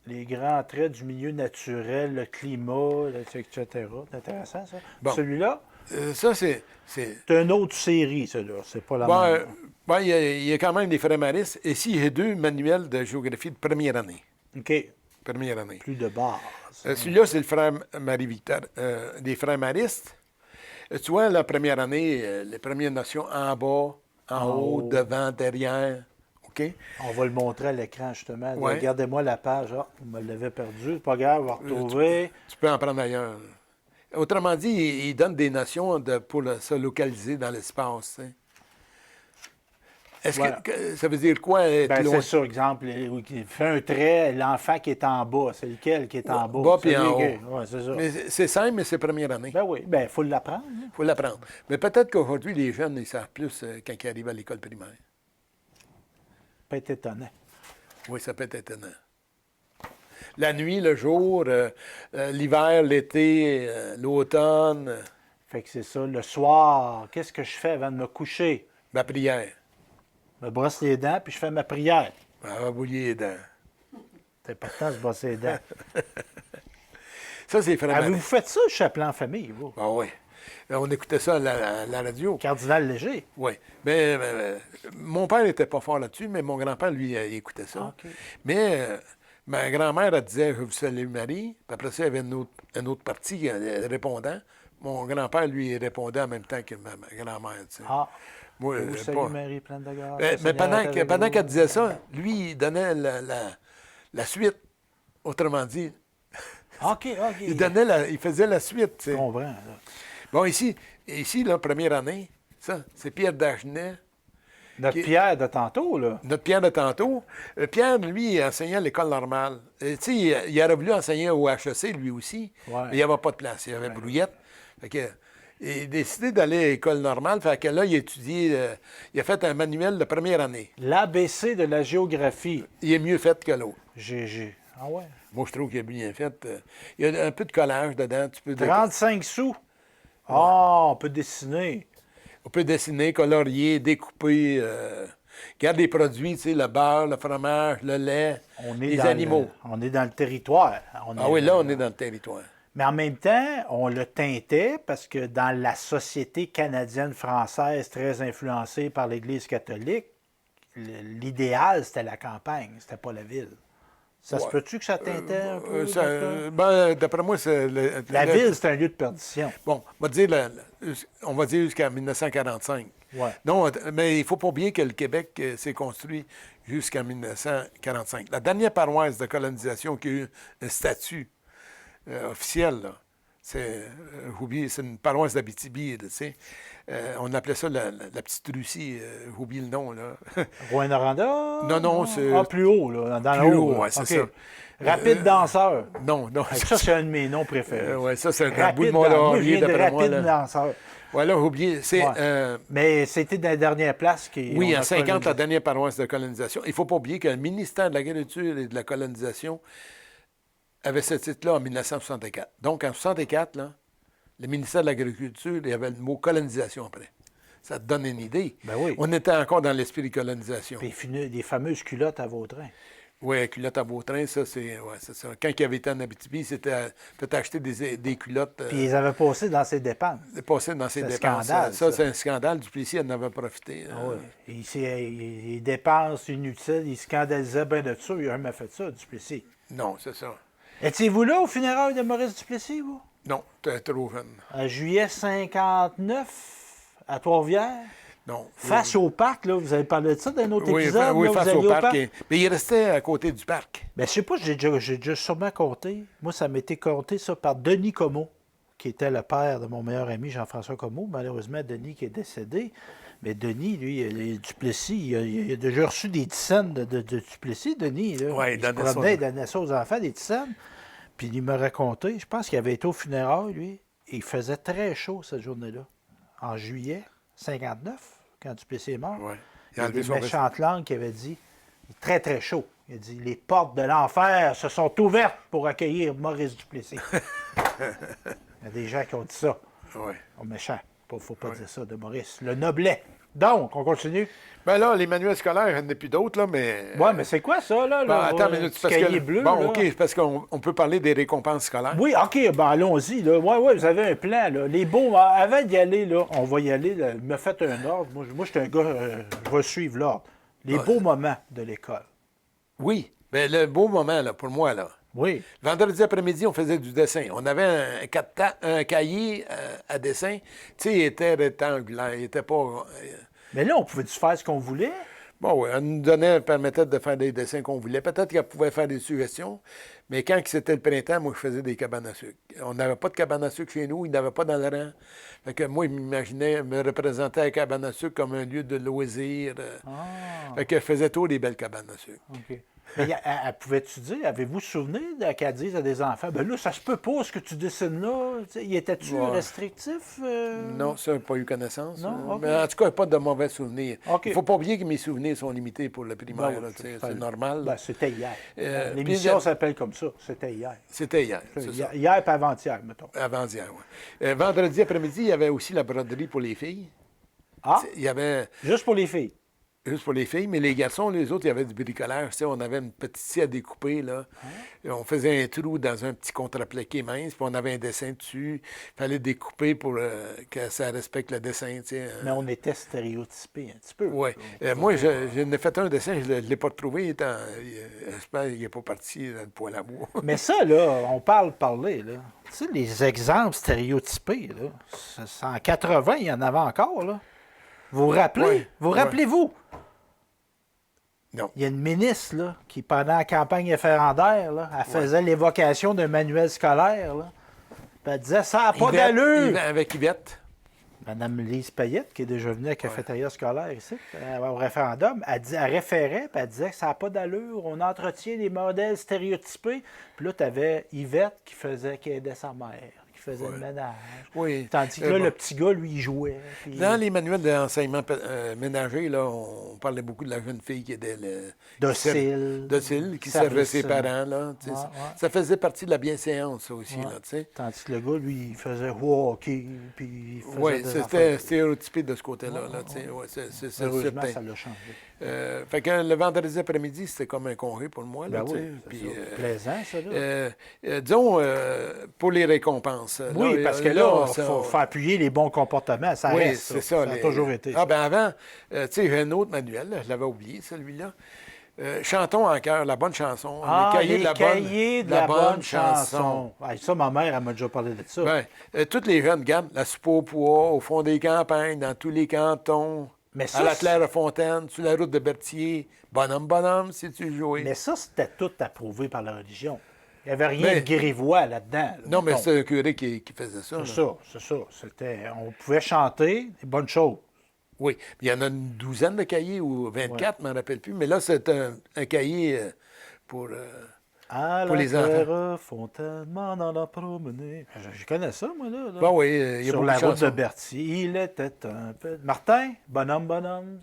Les grands traits du milieu naturel, le climat, etc. C'est intéressant, ça. Bon. Celui-là, Ça, c'est... c'est une autre série, celui-là. C'est pas la Bon, même. bon, il y a quand même des Frémaris. Ici, j'ai 2 manuels de géographie de première année. OK. Première année. Plus de base. Celui-là, c'est le frère Marie-Victor, des frères maristes. Tu vois, la première année, les premières notions en bas, en haut, devant, derrière. OK? On va le montrer à l'écran, justement. Ouais. Regardez-moi la page. Ah, vous me l'avez perdu. C'est pas grave, on va retrouver. Tu peux en prendre ailleurs. Autrement dit, il donne des notions pour se localiser dans l'espace. Tu sais. Est-ce Voilà. que ça veut dire quoi? Être Ben, loin? c'est ça, exemple. Il fait un trait, l'enfant qui est en bas. C'est lequel qui est en bas? Bas puis en haut. Oui, c'est ça. Mais c'est simple, mais c'est première année. Ben oui, ben il faut l'apprendre. hein. Il faut l'apprendre. Mais peut-être qu'aujourd'hui, les jeunes, ils savent plus quand ils arrivent à l'école primaire. Pas être étonnant. Oui, ça peut être étonnant. La nuit, le jour, l'hiver, l'été, l'automne, Fait que c'est ça. Le soir, qu'est-ce que je fais avant de me coucher? ma prière. Je me brosse les dents, puis je fais ma prière. Elle va bouillir les dents. C'est important de se brosser les dents. Ça, c'est vraiment... Avez-vous fait ça, le chapelet en famille, vous? Ah oui. On écoutait ça à la radio. Cardinal Léger. Oui. Mais mon père n'était pas fort là-dessus, mais mon grand-père, lui, il écoutait ça. OK. Mais ma grand-mère, elle disait « Je vous salue Marie ». Puis après ça, il y avait une autre partie répondant. Mon grand-père, lui, il répondait en même temps que ma grand-mère. Tu sais. Ah. Moi, Vous salue Marie, pleine de grâce. mais pendant qu'elle disait ça, lui, il donnait la suite. Autrement dit, OK. il faisait la suite. Tu sais. Je comprends. Là. Bon, ici, la première année, ça, c'est Pierre Dagenet. Notre Pierre de tantôt, là. Notre Pierre de tantôt. Pierre, lui, il enseignait à l'école normale. Tu sais, il aurait voulu enseigner au HEC, lui aussi, Ouais. mais il n'y avait pas de place. Il y avait brouillette. Fait que, il a décidé d'aller à l'école normale. Fait que là, il a étudié, il a fait un manuel de première année. L'ABC de la géographie. Il est mieux fait que l'autre. GG. Ah ouais. Moi, je trouve qu'il est bien fait. Il y a un peu de collage dedans. Tu peux 35 sous. Ah, on peut dessiner. On peut dessiner, colorier, découper. Regarde les produits, tu sais, le beurre, le fromage, le lait, les animaux. On est dans le territoire. Oui, là, on est dans le territoire. Mais en même temps, on le teintait parce que dans la société canadienne-française très influencée par l'Église catholique, l'idéal, c'était la campagne, c'était pas la ville. Ça se peut-tu que ça teintait un peu? D'après moi, c'est... La ville, c'est un lieu de perdition. Bon, on va dire jusqu'à 1945. Ouais. Non, mais il ne faut pas oublier que le Québec s'est construit jusqu'en 1945. La dernière paroisse de colonisation qui a eu un statut officiel, là, c'est une paroisse d'Abitibi, tu sais. On appelait ça la Petite Russie. J'ai oublié le nom, là. Rouyn-Noranda? Non, c'est... Ah, plus haut, là, dans plus le haut, haut. ouais, c'est OK. ça. Rapide danseur. Non. Ça, c'est un de mes noms préférés. Oui, ça, c'est un bout Rapide de mon danseur. Moi, je laurier, viens de d'après moi. rapide Là. danseur. Oui, là, j'ai oublié. C'est... Ouais. Mais c'était dans la dernière place qui... Oui, en 50, la dernière paroisse de colonisation. Il ne faut pas oublier que le ministère de l'Agriculture et de la Colonisation avait ce titre-là en 1964. Donc, en 1964, là, le ministère de l'Agriculture, il y avait le mot colonisation après. Ça te donne une idée. Ben oui. On était encore dans l'esprit de colonisation. Puis des fameuses culottes à Vautrin. Oui, culottes à Vautrin, ça, c'est ça. Quand il avait été en Abitibi, c'était peut-être acheter des culottes. Puis ils avaient passé dans ses dépenses. Passé dans ses C'est un dépenses. scandale, Ça, ça. c'est un scandale. Duplessis en avait profité. Ah oui. Les dépenses inutiles, il scandalisait bien de ça. Il n'a jamais fait ça, Duplessis. Non, c'est ça. Étiez-vous là au funérailles de Maurice Duplessis, vous? Non, tu es trop jeune. En juillet 59, à Trois-Rivières? Non. Face au parc, là, vous avez parlé de ça dans un autre épisode? Oui, là, face vous au alliez parc. Mais il restait à côté du parc. Ben, je sais pas, j'ai déjà sûrement compté. Moi, ça m'a été compté, ça, par Denis Comeau, qui était le père de mon meilleur ami Jean-François Comeau. Malheureusement, Denis qui est décédé. Mais Denis, lui, Duplessis, il a déjà reçu des tisanes de Duplessis, Denis. Là. Oui, il se promenait, il donnait ça aux enfants, des tisanes. Puis il m'a raconté, je pense qu'il avait été au funérailles, lui, et il faisait très chaud cette journée-là. En juillet 59, quand Duplessis est mort. Ouais. Il y a des méchantes langues qui avaient dit, très, très chaud. Il a dit, les portes de l'enfer se sont ouvertes pour accueillir Maurice Duplessis. Il y a des gens qui ont dit ça. Oui. Oh, méchant. Il ne faut pas dire ça de Maurice. Le noblet. Donc, on continue. Ben là, les manuels scolaires, il n'y en a plus d'autres, là, mais... Oui, mais c'est quoi ça, là? Attends une minute, parce cahier que... bleu, Bon, là? OK, parce qu'on peut parler des récompenses scolaires. Oui, OK, ben allons-y. Oui, vous avez un plan. Là. Les beaux, avant d'y aller, là, on va y aller. Là, me faites un ordre. Moi, je suis un gars, je vais suivre l'ordre. Les beaux moments de l'école. Oui, bien, le beau moment, là, pour moi, là. Oui. Vendredi après-midi, on faisait du dessin. On avait un cahier à dessin. Tu sais, il était rectangulaire. Il n'était pas... Mais là, on pouvait-tu faire ce qu'on voulait? Bon, oui, elle nous permettait de faire des dessins qu'on voulait. Peut-être qu'elle pouvait faire des suggestions, mais quand c'était le printemps, moi, je faisais des cabanes à sucre. On n'avait pas de cabane à sucre chez nous, il n'y en avait pas dans le rang. Fait que moi, je m'imaginais, me représentais la cabane à sucre comme un lieu de loisir. Fait que je faisais tous les belles cabanes à sucre. OK. Mais pouvais-tu dire, avez-vous souvenir qu'elle dise à des enfants, ben là, ça se peut pas ce que tu dessines là? Il était-tu restrictif? Non, ça, j'ai pas eu connaissance. Non? OK. Mais en tout cas, pas de mauvais souvenirs. OK. Il ne faut pas oublier que mes souvenirs sont limités pour le primaire. Bon, c'est normal. Ben, c'était hier. L'émission L'émission s'appelle comme ça. C'était hier. C'était hier, c'est ça. Hier et avant-hier, mettons. Avant-hier, oui. Vendredi après-midi, il y avait aussi la broderie pour les filles. Ah, Il y avait... juste pour les filles. Juste pour les filles, mais les garçons, les autres, il y avait du bricolage. Tu sais, on avait une petite scie à découper, là. Et on faisait un trou dans un petit contreplaqué mince, puis on avait un dessin dessus. Il fallait découper pour que ça respecte le dessin, tu sais. Mais on était stéréotypés un petit peu. Oui. Moi, j'en ai fait un dessin, je ne l'ai pas trouvé. J'espère qu'il n'est pas parti dans le poêle à bois. Mais ça, là, on parler, là. Tu sais, les exemples stéréotypés, là, en 80, il y en avait encore, là. Vous vous rappelez? Oui, Vous oui. rappelez-vous? Non. Il y a une ministre, là, qui, pendant la campagne référendaire, là, elle faisait l'évocation d'un manuel scolaire, là. Puis elle disait, ça n'a pas d'allure! Avec Yvette. Madame Lise Payette, qui est déjà venue à la cafétéria scolaire ici, au référendum, elle référait, puis elle disait que ça n'a pas d'allure, on entretient des modèles stéréotypés. Puis là, tu avais Yvette qui aidait sa mère, qui faisait le ménage. Oui. Tandis que là, le petit gars, lui, il jouait. Puis... Dans les manuels d'enseignement ménager, là, on parlait beaucoup de la jeune fille qui aidait docile, qui servait ses parents. Là, ouais. Ça faisait partie de la bienséance, ça aussi. Là, tandis que le gars, lui, il faisait hockey, puis il faisait oui, c'était stéréotypé de ce côté-là. Heureusement, ça l'a changé. Fait que le vendredi après-midi, c'était comme un congé pour moi. Là, puis, plaisant, ça. Là. Disons, pour les récompenses. Oui, parce que là, il faut appuyer les bons comportements. Ça reste. C'est ça. Ça a toujours été. Ah, ben avant, tu sais, j'ai un autre manuel, là, je l'avais oublié, celui-là. Chantons en chœur, la bonne chanson. Les cahiers de la bonne chanson. Ah, ça, ma mère, elle m'a déjà parlé de ça. Ben, tous les jeunes, regarde, la soupe au pois, au fond des campagnes, dans tous les cantons, mais ça, à la Clairefontaine, sur la route de Berthier, bonhomme, si tu jouais. Mais ça, c'était tout approuvé par la religion. Il n'y avait rien de grivois là-dedans. Là, non, mais c'est un curé qui faisait ça. C'est ça. On pouvait chanter des bonnes choses. Oui. Il y en a une douzaine de cahiers, ou 24, je ne m'en rappelle plus. Mais là, c'est un cahier pour les enfants. Fontaine, m'en a promené. Je connais ça, moi, là. Ben oui, il y a sur beaucoup la de route chansons. de Berthier, il était un peu... Martin, bonhomme.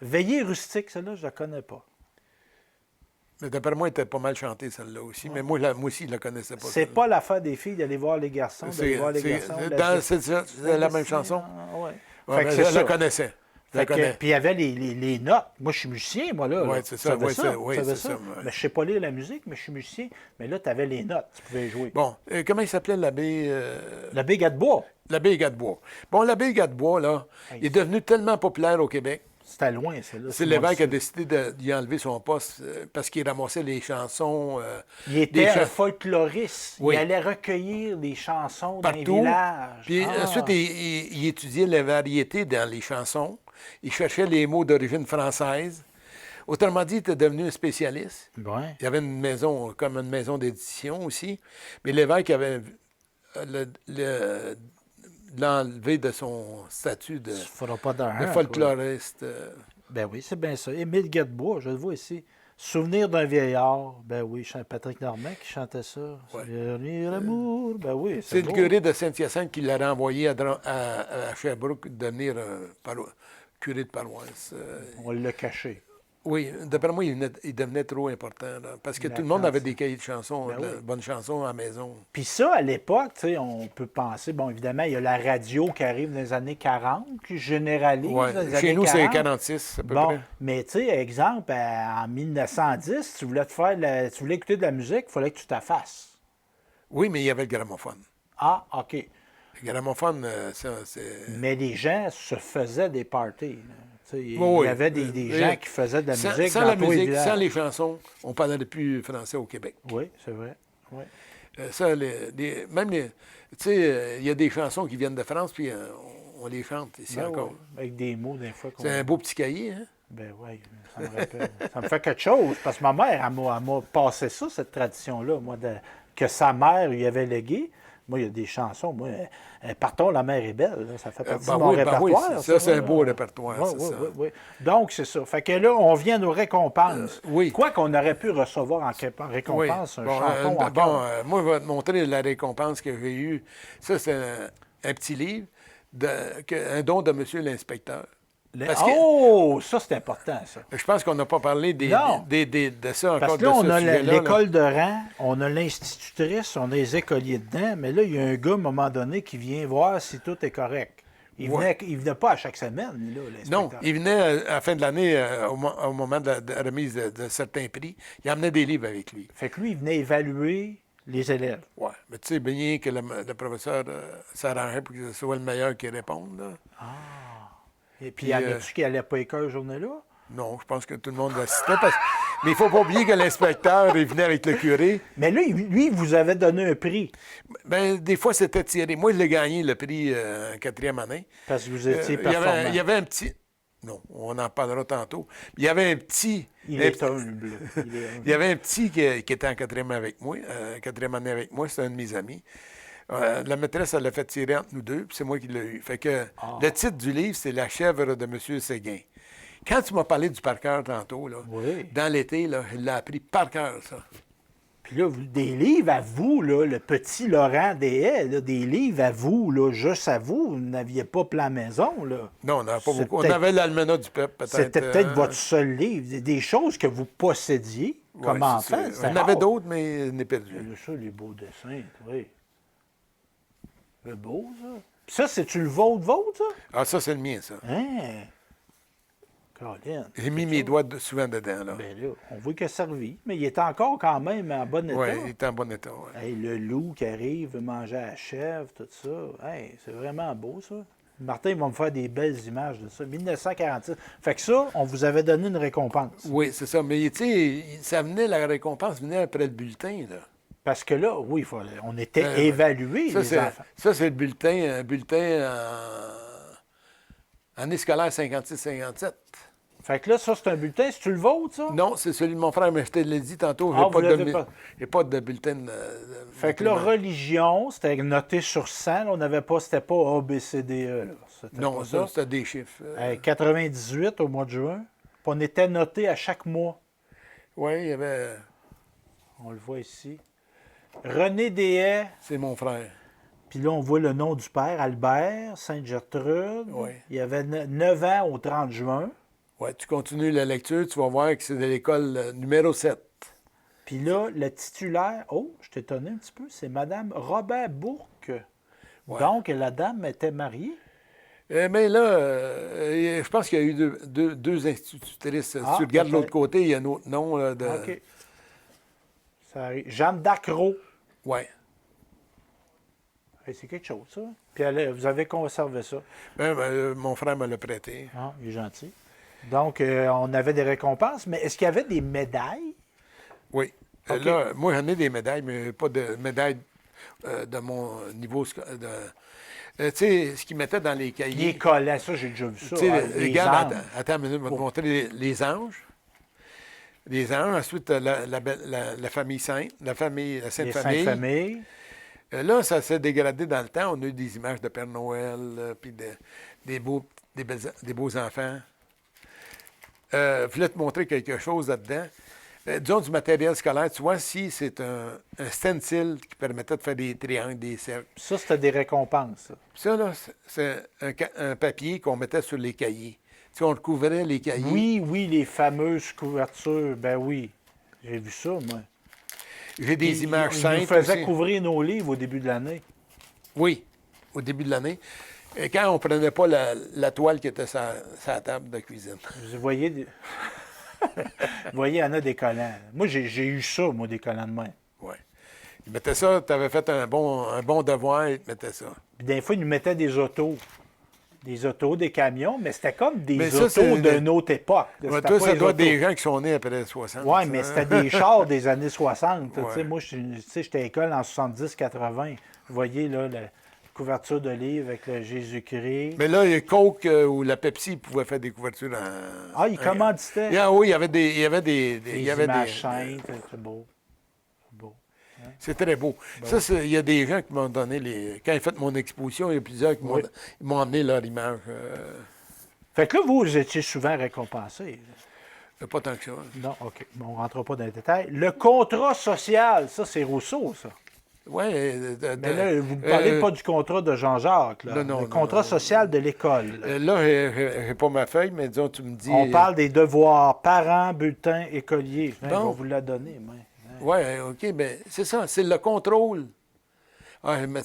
Veillée rustique, celle-là, je la connais pas. Mais d'après moi, elle était pas mal chantée, celle-là aussi. Mais moi aussi, je ne la connaissais pas. C'est pas l'affaire des filles d'aller voir les garçons, C'est la même chanson? Oui. Je la connaissais. Puis il y avait les notes. Moi, je suis musicien, moi, là. Oui, c'est ça. Oui, c'est ça. ça. Mais je sais pas lire la musique, mais je suis musicien. Mais là, tu avais les notes. Tu pouvais jouer. Bon, comment il s'appelait l'abbé? L'abbé Gadebois. L'abbé Gadebois. Bon, l'abbé Gadebois, là, il est devenu tellement populaire au Québec. C'était loin, celle-là. C'est l'évêque qui a décidé d'y enlever son poste parce qu'il ramassait les chansons. Il était un folkloriste. Oui. Il allait recueillir des chansons partout, dans les villages. Puis ensuite, il étudiait les variétés dans les chansons. Il cherchait les mots d'origine française. Autrement dit, il était devenu un spécialiste. Ouais. Il y avait une maison, comme une maison d'édition aussi. Mais l'évêque avait l'enlevé de son statut de folkloriste. Ben oui, c'est bien ça. Émile Gadebois, je le vois ici. Souvenir d'un vieillard. Ben oui, Patrick Normand qui chantait ça. Ouais. Souvenir l'amour. Ben oui, c'est le curé de Saint-Hyacinthe qui l'a renvoyé à Sherbrooke devenir curé de paroisse. On l'a caché. Oui, d'après moi, il devenait trop important. Là, parce que tout le monde avait des cahiers de chansons, de bonnes chansons à la maison. Puis ça, à l'époque, on peut penser, bon, évidemment, il y a la radio qui arrive dans les années 40, qui généralise. Ouais. Dans les Chez années nous, 40. c'est 46, à peu près. Mais tu sais, exemple, en 1910, si tu voulais tu voulais écouter de la musique, il fallait que tu t'effasses. Oui, mais il y avait le gramophone. Ah, OK. Le gramophone, ça, c'est... Mais les gens se faisaient des parties. Il y avait des gens qui faisaient de la musique. Sans la musique, sans les chansons, on ne parlait plus français au Québec. Oui, c'est vrai. Oui. Tu sais, il y a des chansons qui viennent de France, puis on les chante ici encore. Oui, avec des mots, des fois. C'est un beau petit cahier, hein? Ben oui, ça me rappelle. Ça me fait quelque chose, parce que ma mère, elle m'a passé ça, cette tradition-là, moi, que sa mère lui avait légué. Moi, il y a des chansons. Moi, Partons, la mer est belle. Là, ça fait partie de mon répertoire. Oui, ça, c'est un beau répertoire. Oui. Donc, c'est ça. Fait que là, on vient nos récompenses. Oui. Quoi qu'on aurait pu recevoir en récompense, un chanton. Moi, je vais te montrer la récompense que j'ai eue. Ça, c'est un petit livre, un don de monsieur l'inspecteur. Ça, c'est important, ça. Je pense qu'on n'a pas parlé de ça encore. Parce que là, on a l'école de rang, on a l'institutrice, on a les écoliers dedans, mais là, il y a un gars, à un moment donné, qui vient voir si tout est correct. Il Ouais. venait pas à chaque semaine, lui, là, Non, l'inspecteur. il venait à la fin de l'année, au moment de la remise de certains prix, il emmenait des livres avec lui. Fait que lui, il venait évaluer les élèves. Ouais. Mais tu sais, bien que le professeur s'arrangeait pour que ce soit le meilleur qui réponde, là. Et puis, Puis, y en a-tu qui n'allaient pas à l'école, journée-là? Non, je pense que tout le monde assistait. Mais il ne faut pas oublier que l'inspecteur, il venait avec le curé. Mais là, lui, il vous avait donné un prix, Ben, des fois, c'était tiré. Moi, je l'ai gagné, le prix en quatrième année. parce que vous étiez Il performant. y avait un petit... Non, on en parlera tantôt. Il y avait un petit... Il est humble. Il y avait un petit qui était en quatrième avec moi, quatrième année avec moi, c'était un de mes amis. La maîtresse, elle l'a fait tirer entre nous deux, puis c'est moi qui l'ai eu. Fait que le titre du livre, c'est La chèvre de M. Séguin. Quand tu m'as parlé du par cœur tantôt, là, Oui. dans l'été, là, il l'a appris par cœur, ça. Puis là, des livres à vous, là, le petit Laurent Deshaies, là, des livres à vous, là, juste à vous, vous n'aviez pas plein maison, là. Non, on n'avait pas C'est beaucoup. On peut-être- avait l'Almanach du peuple, peut-être. C'était peut-être votre seul livre. Des choses que vous possédiez comme ouais, enfant. c'est ça. c'était On en avait rare. d'autres, mais on est perdu. Ça, les beaux dessins, oui. C'est beau, ça. Puis ça, c'est-tu le vôtre, ça? Ah, ça, c'est le mien, ça. Hein? Colin. J'ai mis mes doigts souvent dedans, là. Ben là, on voit qu'il a servi, mais il est encore quand même en bon état. Oui, il est en bon état, ouais. Hey, le loup qui arrive, veut manger à la chèvre, tout ça. Hey, c'est vraiment beau, ça. Martin, il va me faire des belles images de ça. 1946. Fait que ça, on vous avait donné une récompense. Oui, c'est ça. Mais, tu sais, ça venait, la récompense venait après le bulletin, là. Parce que là, oui, on était évalués, Ça, les enfants. c'est le bulletin, un bulletin en année scolaire 56-57. Fait que là, ça, c'est un bulletin. C'est-tu le vôtre, ça? Non, c'est celui de mon frère, mais je te l'ai dit tantôt, Ah, vous l'avez j'ai pas. pas de bulletin de Fait que là, primaire. religion, c'était noté sur 100. Là, on n'avait pas, c'était pas A, B, C, D, E. Là. C'était Non, pas ça, ça. c'était des chiffres. 98 au mois de juin. Puis on était noté à chaque mois. Oui, il y avait... On le voit ici. René Deshaies. C'est mon frère. Puis là, on voit le nom du père, Albert, Sainte-Gertrude. Oui. Il avait 9 ans au 30 juin. Oui, tu continues la lecture, tu vas voir que c'est de l'école numéro 7. Puis là, le titulaire, oh, je t'ai étonné un petit peu, c'est Madame Robert Bourque. Ouais. Donc, la dame était mariée. Mais là, je pense qu'il y a eu deux institutrices. Ah, Si tu regardes de l'autre peut-être. côté, il y a un autre nom. Là, de... OK. Ça arrive. Jeanne d'Acro. Oui. Hey, c'est quelque chose, ça. Puis vous avez conservé ça. Mon frère me l'a prêté. Ah, il est gentil. Donc, on avait des récompenses, mais est-ce qu'il y avait des médailles? Oui. OK. Là, moi, j'en ai des médailles, mais pas de médailles de mon niveau. Tu sais, ce qu'ils mettaient dans les cahiers. Les collants, ça, j'ai déjà vu ça. Tu sais, Ah, les regarde, anges. attends une minute, je vais te montrer les anges. Les anges, ensuite, la famille sainte, la Les Sainte Saintes Famille. Familles. Là, ça s'est dégradé dans le temps. On a eu des images de Père Noël, puis des beaux enfants. Je voulais te montrer quelque chose là-dedans. Disons du matériel scolaire. Tu vois, ici, c'est un stencil qui permettait de faire des triangles, des cercles. Ça, c'était des récompenses. Ça. Ça, là, c'est un papier qu'on mettait sur les cahiers. Tu sais, on recouvrait les cahiers. Oui, oui, les fameuses couvertures. Ben oui, j'ai vu ça, moi. J'ai des images Ils simples nous faisaient aussi. couvrir nos livres au début de l'année. Oui, au début de l'année. Et quand on ne prenait pas la toile qui était sur la table de cuisine. Vous voyez, vous voyez, il y en a des collants. Moi, j'ai eu ça, moi, des collants de main. Oui. Ils mettaient ça, tu avais fait un bon devoir, ils te mettaient ça. Puis des fois, ils nous mettaient des autos. Des autos, des camions, mais c'était comme des Mais ça, autos c'est d'une autre époque. Ouais, C'était toi, pas ça les doit être autos. des gens qui sont nés après 60. Oui, ça. mais c'était des chars des années 60. Tu sais, Ouais. moi, j'étais à l'école en 70-80. Vous voyez, là, la couverture de livre avec le Jésus-Christ. Mais là, le Coke ou la Pepsi pouvaient faire des couvertures en... Ah, ils commanditaient. Ah oui, il y avait des... Les il y avait images saintes, c'est beau. C'est beau. C'est très beau. Ça, il y a des gens qui m'ont donné les... Quand j'ai fait mon exposition, il y a plusieurs qui Oui. m'ont amené leur image. Fait que là, vous étiez souvent récompensés. Pas tant que ça. Non, OK. Bon, on ne rentre pas dans les détails. Le contrat social, ça, c'est Rousseau, ça. Oui. Mais là, vous ne parlez pas du contrat de Jean-Jacques, là. Non, Le contrat social de l'école. là. Là, j'ai pas ma feuille, mais disons, tu me dis... On parle des devoirs parents, bulletins, écoliers. Je vais Bon. vous la donner, moi. Oui, OK, bien, c'est ça, c'est le contrôle. Ah, mais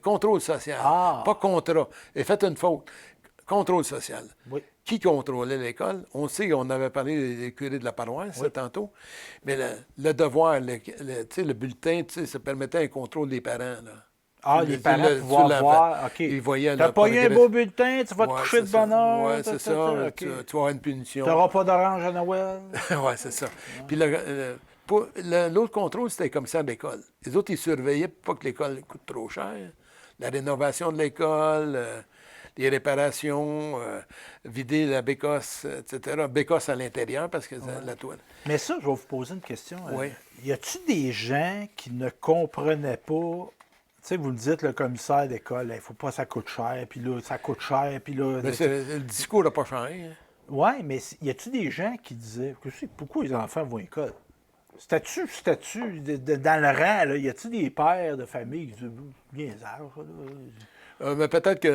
contrôle social. Ah. Pas contrat. J'ai fait une faute. Contrôle social. Oui. Qui contrôlait l'école? On sait qu'on avait parlé des curés de la paroisse tantôt, mais le devoir, le bulletin, ça permettait un contrôle des parents. Là. Ah, les parents pouvaient voir, OK. Ils voyaient T'as pas eu un beau bulletin, tu vas te coucher de bonne heure. Oui, c'est ça. OK. Tu vas avoir une punition. Tu n'auras pas d'orange à Noël. Oui, c'est ça. Puis l'autre contrôle, c'était les commissaires d'école. Les autres, ils surveillaient pour pas que l'école coûte trop cher. La rénovation de l'école, les réparations, vider la bécosse, etc. Bécosse à l'intérieur parce que c'est la toile. Mais ça, je vais vous poser une question. Oui. Y a-tu des gens qui ne comprenaient pas... Tu sais, vous le dites, le commissaire d'école, il faut pas que ça coûte cher, puis là, ça coûte cher, puis là... Mais le discours n'a pas changé. Hein? Oui, mais y a-tu des gens qui disaient, pourquoi les enfants vont à l'école? Statut, dans le rang, là, y a-tu des pères de famille qui disent, bien là? Mais peut-être que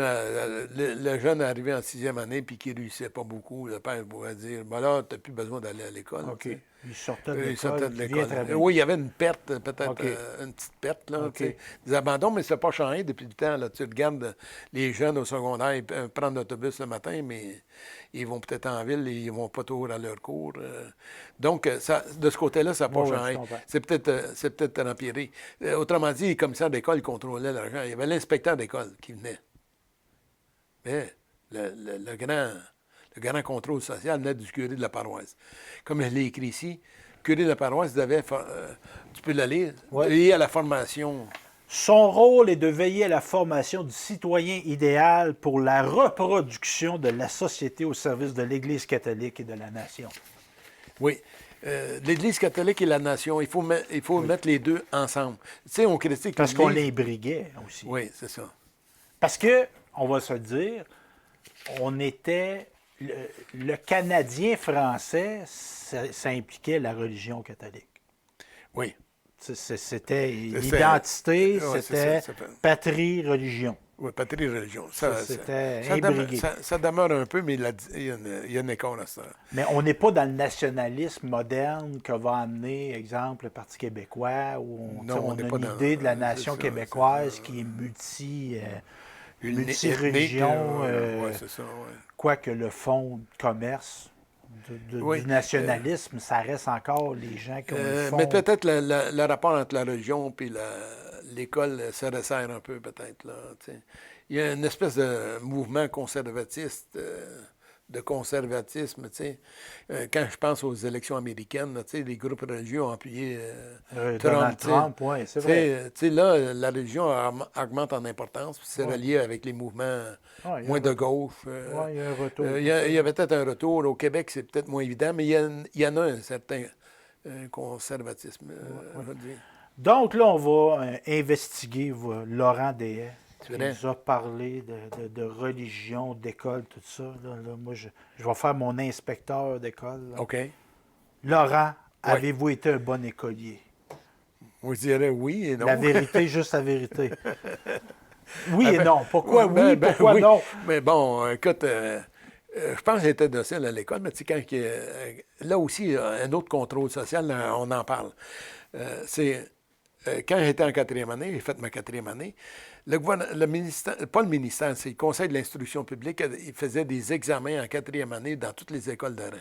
le jeune arrivé en 6e année puis qui ne réussissait pas beaucoup, le père pourrait dire, ben là, tu n'as plus besoin d'aller à l'école. OK. Tu sais. Il sortait de Il sortait de l'école. l'école. Oui, il y avait une perte, peut-être OK. une petite perte, là, OK. tu sais, des abandons, mais ça n'a pas changé depuis le temps. Là. Tu regardes les jeunes au secondaire, ils prennent l'autobus le matin, mais ils vont peut-être en ville et ils ne vont pas toujours à leur cours. Donc, ça, de ce côté-là, ça n'a pas Oui, changé. je comprends. C'est peut-être empiré. Autrement dit, les commissaires d'école contrôlaient l'argent. Il y avait l'inspecteur d'école qui venait. Mais le grand contrôle social venait du curé de la paroisse. Comme je l'ai écrit ici, le curé de la paroisse devait, tu peux le lire, veiller à la formation. Son rôle est de veiller à la formation du citoyen idéal pour la reproduction de la société au service de l'Église catholique et de la nation. Oui. L'Église catholique et la nation, il faut mettre les deux ensemble. Tu sais, on critique Parce qu'on les briguait aussi. Oui, c'est ça. Parce que, on va se dire, on était... Le Canadien français, ça impliquait la religion catholique. Oui. C'était l'identité, c'était patrie, religion. Oui, patrie, religion. C'était imbriqué. Ça demeure un peu, mais il y a un écart à ça. Mais on n'est pas dans le nationalisme moderne que va amener, exemple, le Parti québécois, où on a une idée de la nation québécoise qui est multi-religion, quoique le fonds de commerce du nationalisme, ça reste encore les gens qui ont le fond. Mais peut-être le rapport entre la religion et l'école se resserre un peu, peut-être. Là, il y a une espèce de mouvement conservatiste, de conservatisme. Quand je pense aux élections américaines, là, les groupes religieux ont appuyé Trump, oui, c'est vrai. Là, la religion augmente en importance, c'est relié avec les mouvements moins de gauche. Il y a un retour. Il y a peut-être un retour. Au Québec, c'est peut-être moins évident, mais il y en a un certain conservatisme, je veux dire. Donc là, on va investiguer Laurent Deshaies. Tu nous a parlé de religion, d'école, tout ça. Là, moi, je vais faire mon inspecteur d'école. Là. OK. Laurent, avez-vous été un bon écolier? Moi, je dirais oui et non. La vérité, juste la vérité. Oui et non. Pourquoi oui, pourquoi non? Mais bon, écoute, je pense que j'étais docile à l'école, mais tu sais, là aussi, un autre contrôle social, on en parle. C'est quand j'étais en 4e année, j'ai fait ma 4e année, le ministère, pas le ministère, c'est le Conseil de l'instruction publique, il faisait des examens en 4e année dans toutes les écoles de rang. Tu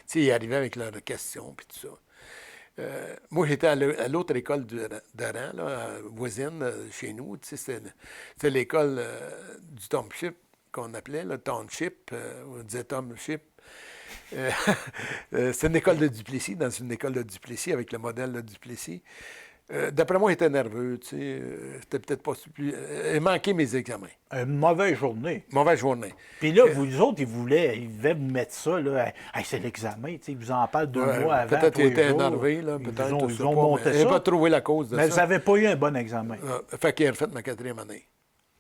sais, ils arrivaient avec leurs questions, puis tout ça. Moi, j'étais à l'autre école de rang, là, voisine, chez nous. Tu sais, c'était l'école du township qu'on appelait, le township, on disait township. C'est une école de Duplessis, dans une école de Duplessis, avec le modèle de Duplessis. D'après moi, j'étais nerveux, tu sais. J'étais peut-être pas plus. J'ai manqué mes examens. Une mauvaise journée. Mauvaise journée. Puis là, vous autres, ils devaient vous mettre ça, là. Hey, c'est l'examen, tu sais. Ils vous en parlent 2 mois avant. Peut-être qu'ils étaient jours. énervés, là. Peut-être. Ils ont monté ça. J'ai pas trouvé la cause de mais ça. Mais vous n'avez pas eu un bon examen. Fait qu'il a refait ma 4e année.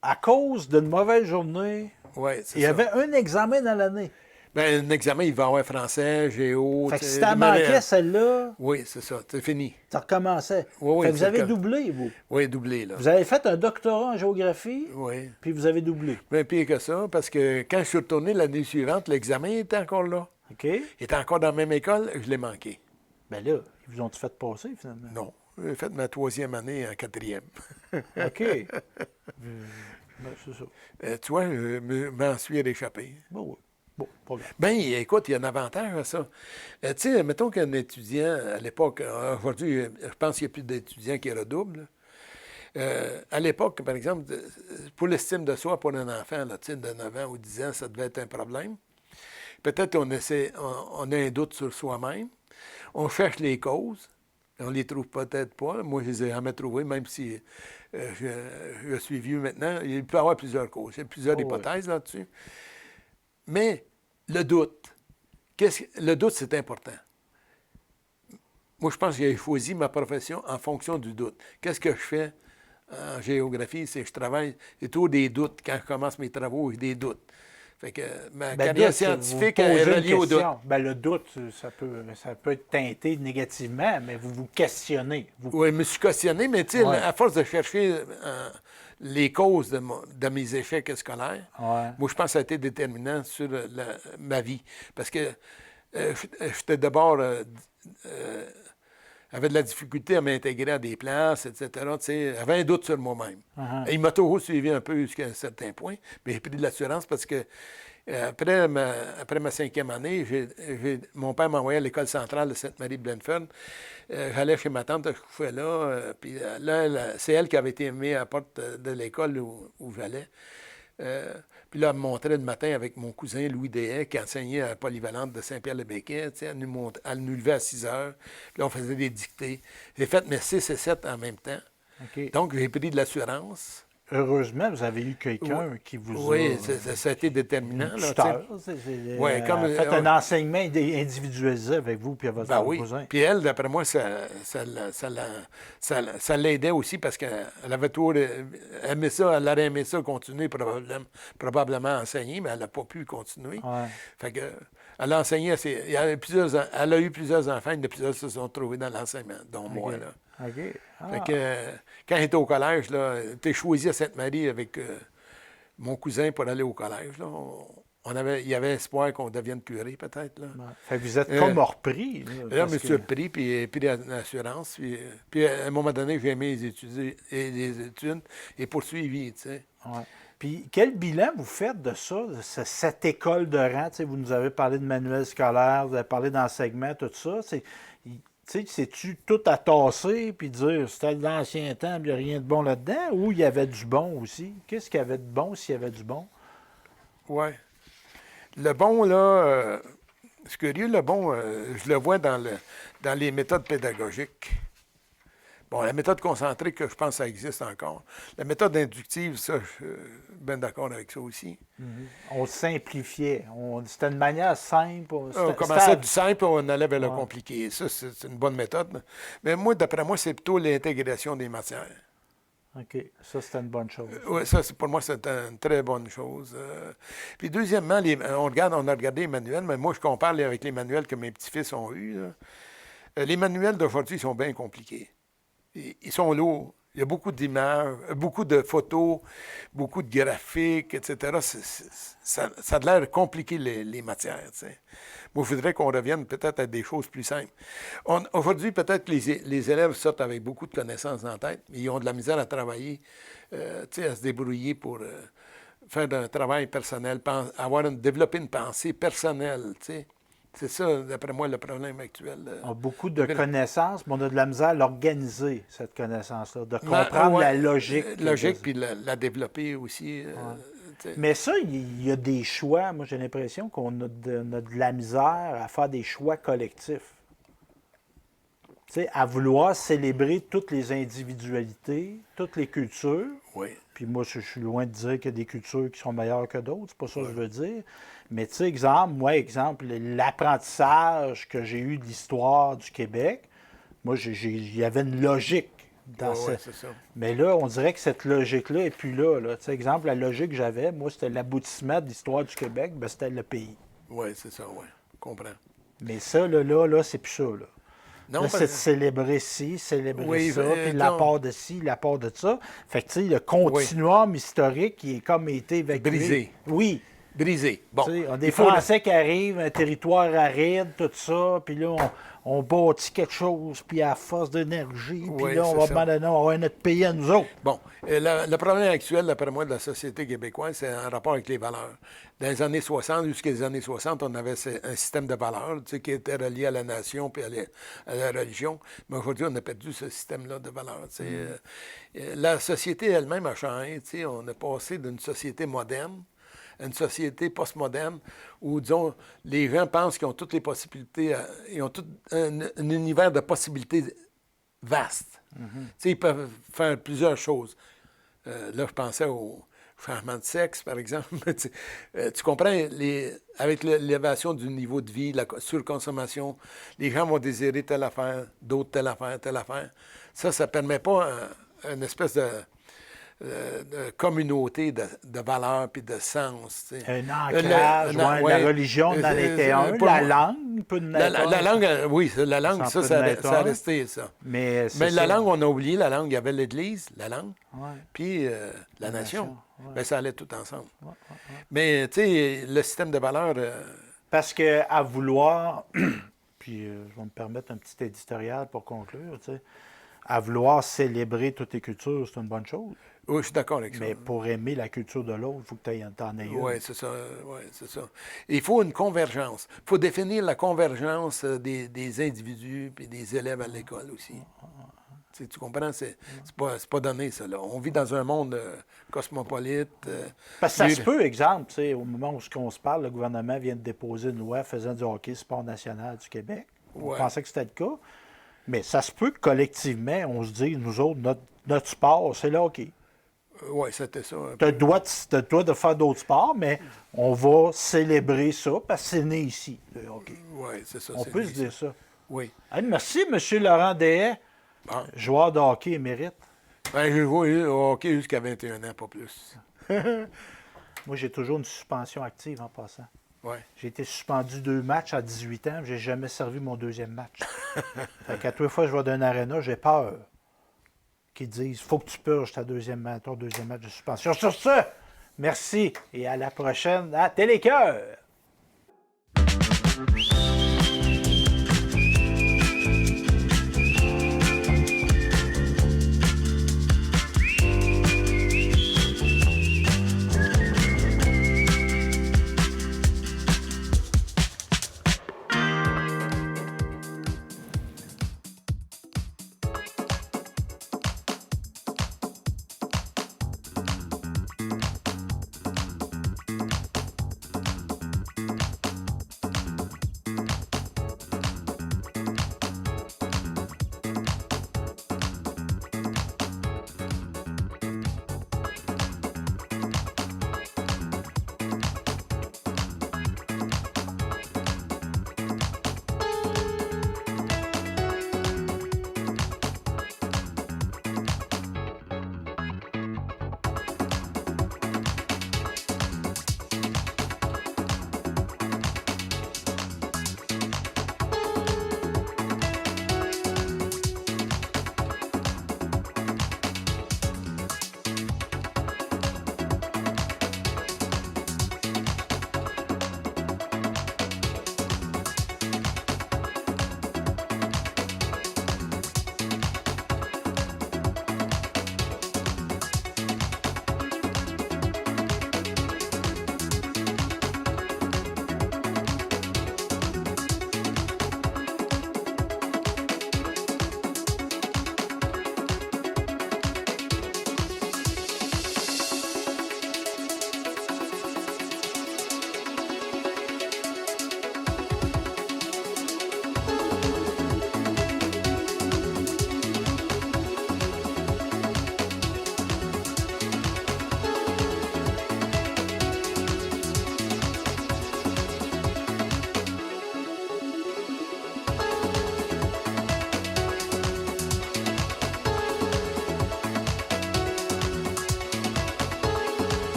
À cause d'une mauvaise journée, oui, c'est ça. Il y avait un examen dans l'année. Bien, un examen, il va y avoir français, géo... Fait que si t'en manquais celle-là... Oui, c'est ça, c'est fini. Tu recommençais. Oui, fait que vous avez doublé, vous. Oui, doublé, là. Vous avez fait un doctorat en géographie, oui. Puis vous avez doublé. Bien pire que ça, parce que quand je suis retourné l'année suivante, l'examen était encore là. OK. Il était encore dans la même école, je l'ai manqué. Bien là, ils vous ont fait passer, finalement? Non. J'ai fait ma 3e année en 4e. OK. Ben, c'est ça. Tu vois, je m'en suis réchappé. Bon, oui. Bon, pas grave. Bien, écoute, il y a un avantage à ça. Tu sais, mettons qu'un étudiant, à l'époque, aujourd'hui, je pense qu'il n'y a plus d'étudiants qui redoublent. À l'époque, par exemple, pour l'estime de soi pour un enfant là, tu sais, de 9 ans ou 10 ans, ça devait être un problème. Peut-être on a un doute sur soi-même. On cherche les causes. On les trouve peut-être pas. Moi, je les ai jamais trouvées, même si je suis vieux maintenant. Il peut y avoir plusieurs causes. Il y a plusieurs hypothèses là-dessus. Mais le doute, le doute, c'est important. Moi, je pense que j'ai choisi ma profession en fonction du doute. Qu'est-ce que je fais en géographie? C'est que je travaille, c'est toujours des doutes. Quand je commence mes travaux, j'ai des doutes. Fait que ma carrière scientifique est reliée au doute. Ben, le doute, ça peut être teinté négativement, mais vous vous questionnez. Oui, je me suis questionné, mais tu sais, à force de chercher les causes de mes échecs scolaires, moi, je pense que ça a été déterminant sur ma vie. Parce que j'étais d'abord... avait de la difficulté à m'intégrer à des places, etc. Tu sais, j'avais un doute sur moi-même. Il m'a toujours suivi un peu jusqu'à un certain point, mais j'ai pris de l'assurance parce que après ma 5e année, mon père m'a envoyé à l'école centrale de Sainte-Marie-de-Blenford. J'allais chez ma tante, je couchais là. Puis là, c'est elle qui avait été mise à la porte de l'école où j'allais. Puis là, elle me montrait le matin avec mon cousin Louis Dehaye, qui enseignait à la polyvalente de Saint-Pierre-le-Béquet. Elle nous levait à 6 heures. Puis là, on faisait des dictées. J'ai fait mes 6 et 7 en même temps. Okay. Donc, j'ai pris de l'assurance. Heureusement, vous avez eu quelqu'un qui vous a... Oui, ça a été déterminant. Fait un enseignement individualisé avec vous et votre cousin. Puis elle, d'après moi, ça l'aidait aussi parce qu'elle avait toujours aimé ça, elle aurait aimé ça continuer, probablement enseigner, mais elle n'a pas pu continuer. Fait que, elle a enseigné, elle a eu plusieurs enfants, il y en a plusieurs qui se sont trouvés dans l'enseignement, dont moi. Là. Fait que, quand j'étais au collège, j'étais choisi à Sainte-Marie avec mon cousin pour aller au collège. Là. Il y avait espoir qu'on devienne curé, peut-être. Là. Fait que vous êtes comme repris. Là, je me suis repris, puis pris l'assurance. Puis à un moment donné, j'ai aimé les études et poursuivi, tu sais. Puis quel bilan vous faites de ça, de cette école de rang? Tu sais, vous nous avez parlé de manuel scolaire, vous avez parlé d'enseignement, tout ça. C'est-tu tout à tasser puis dire c'était de l'ancien temps, il n'y a rien de bon là-dedans, ou il y avait du bon aussi? Qu'est-ce qu'il y avait de bon s'il y avait du bon? Oui. Le bon, là, ce curieux, le bon, je le vois dans les méthodes pédagogiques. Bon, la méthode concentrique, je pense que ça existe encore. La méthode inductive, ça, je suis bien d'accord avec ça aussi. On simplifiait. C'était une manière simple. On commençait du simple, on allait vers le compliqué. Ça, c'est une bonne méthode. Mais moi, d'après moi, c'est plutôt l'intégration des matières. OK. Ça, c'était une bonne chose. Oui, ça, pour moi, c'est une très bonne chose. Puis deuxièmement, on a regardé les manuels, mais moi, je compare avec les manuels que mes petits-fils ont eus. Les manuels d'aujourd'hui sont bien compliqués. Ils sont lourds. Il y a beaucoup d'images, beaucoup de photos, beaucoup de graphiques, etc. Ça a l'air compliqué, les matières. T'sais. Moi, je voudrais qu'on revienne peut-être à des choses plus simples. Aujourd'hui, peut-être que les élèves sortent avec beaucoup de connaissances en tête, mais ils ont de la misère à travailler, à se débrouiller pour faire un travail personnel, développer une pensée personnelle. T'sais. C'est ça, d'après moi, le problème actuel. On a beaucoup de connaissances, mais on a de la misère à l'organiser, cette connaissance-là, de comprendre la logique. Logique, puis la développer aussi. Mais ça, il y a des choix. Moi, j'ai l'impression qu'on a de la misère à faire des choix collectifs. À vouloir célébrer toutes les individualités, toutes les cultures. Oui. Puis moi, je suis loin de dire qu'il y a des cultures qui sont meilleures que d'autres. C'est pas ça que je veux dire. Mais tu sais, exemple, l'apprentissage que j'ai eu de l'histoire du Québec, moi, il y avait une logique dans ça. Mais là, on dirait que cette logique-là n'est plus là. Tu sais, exemple, la logique que j'avais, moi, c'était l'aboutissement de l'histoire du Québec, ben, c'était le pays. Oui, c'est ça, oui. Je comprends. Mais ça, là, c'est plus ça, là. Non, là, c'est de célébrer ci, célébrer ça, puis l'apport de ci, l'apport de ça. Fait que, tu sais, le continuum historique qui est comme été évacué. Brisé. Oui. Brisé. Bon. Tu sais, on a des Il faut Français qui arrivent, un territoire aride, tout ça, puis là, on bâtit quelque chose, puis à force d'énergie, puis Oui, là, on c'est va ça. demander, non, on va avoir notre pays à nous autres. Bon, le problème actuel, d'après moi, de la société québécoise, c'est un rapport avec les valeurs. Dans les années 60, jusqu'à les années 60, on avait un système de valeurs, tu sais, qui était relié à la nation puis à la religion. Mais aujourd'hui, on a perdu ce système-là de valeurs. Tu sais. La société elle-même a changé. Tu sais. On est passé d'une société moderne à une société postmoderne où, disons, les gens pensent qu'ils ont toutes les possibilités, ils ont tout un univers de possibilités vaste. Tu sais, ils peuvent faire plusieurs choses. Là, je pensais au changement de sexe, par exemple. Tu comprends, avec l'élévation du niveau de vie, la surconsommation, les gens vont désirer telle affaire, d'autres telle affaire, telle affaire. Ça ne permet pas une espèce de communauté de valeurs puis de sens. Tu sais. Un ancrage, la religion en était un. La langue peut en être un. La langue, oui, la langue, ça a resté, ça. Mais la langue, on a oublié la langue. Il y avait l'Église, la langue, puis la nation. Bien, ça allait tout ensemble. Mais, tu sais, le système de valeurs... Parce qu'à vouloir, puis je vais me permettre un petit éditorial pour conclure, tu sais, à vouloir célébrer toutes les cultures, c'est une bonne chose. Oui, je suis d'accord avec ça. Mais pour aimer la culture de l'autre, il faut que tu en aies une. Oui, c'est ça. Il faut une convergence. Il faut définir la convergence des individus et des élèves à l'école aussi. Tu comprends? C'est pas donné, ça. Là. On vit dans un monde cosmopolite. Parce que ça se peut, exemple, au moment où on se parle, le gouvernement vient de déposer une loi faisant du hockey sport national du Québec. On pensait que c'était le cas. Mais ça se peut que collectivement, on se dise, nous autres, notre sport, c'est le hockey. Oui, c'était ça. Tu as le droit de faire d'autres sports, mais on va célébrer ça parce que c'est né ici, le hockey. Oui, c'est ça. On peut se dire ça. Oui. Hey, merci, M. Laurent Deshaies, joueur de hockey émérite. Ben, j'ai joué au hockey jusqu'à 21 ans, pas plus. Moi, j'ai toujours une suspension active en passant. Ouais. J'ai été suspendu 2 matchs à 18 ans, j'ai jamais servi mon deuxième match. Fait qu'à toutes les fois que je vais dans un aréna, j'ai peur qu'ils disent « faut que tu purges ton deuxième match de suspension ». Sur ce, merci et à la prochaine à Télécœur.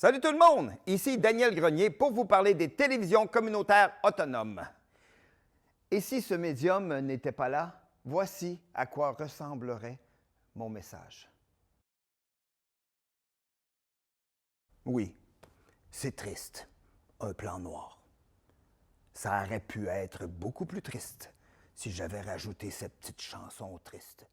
Salut tout le monde! Ici Daniel Grenier pour vous parler des télévisions communautaires autonomes. Et si ce médium n'était pas là, voici à quoi ressemblerait mon message. Oui, c'est triste, un plan noir. Ça aurait pu être beaucoup plus triste si j'avais rajouté cette petite chanson triste.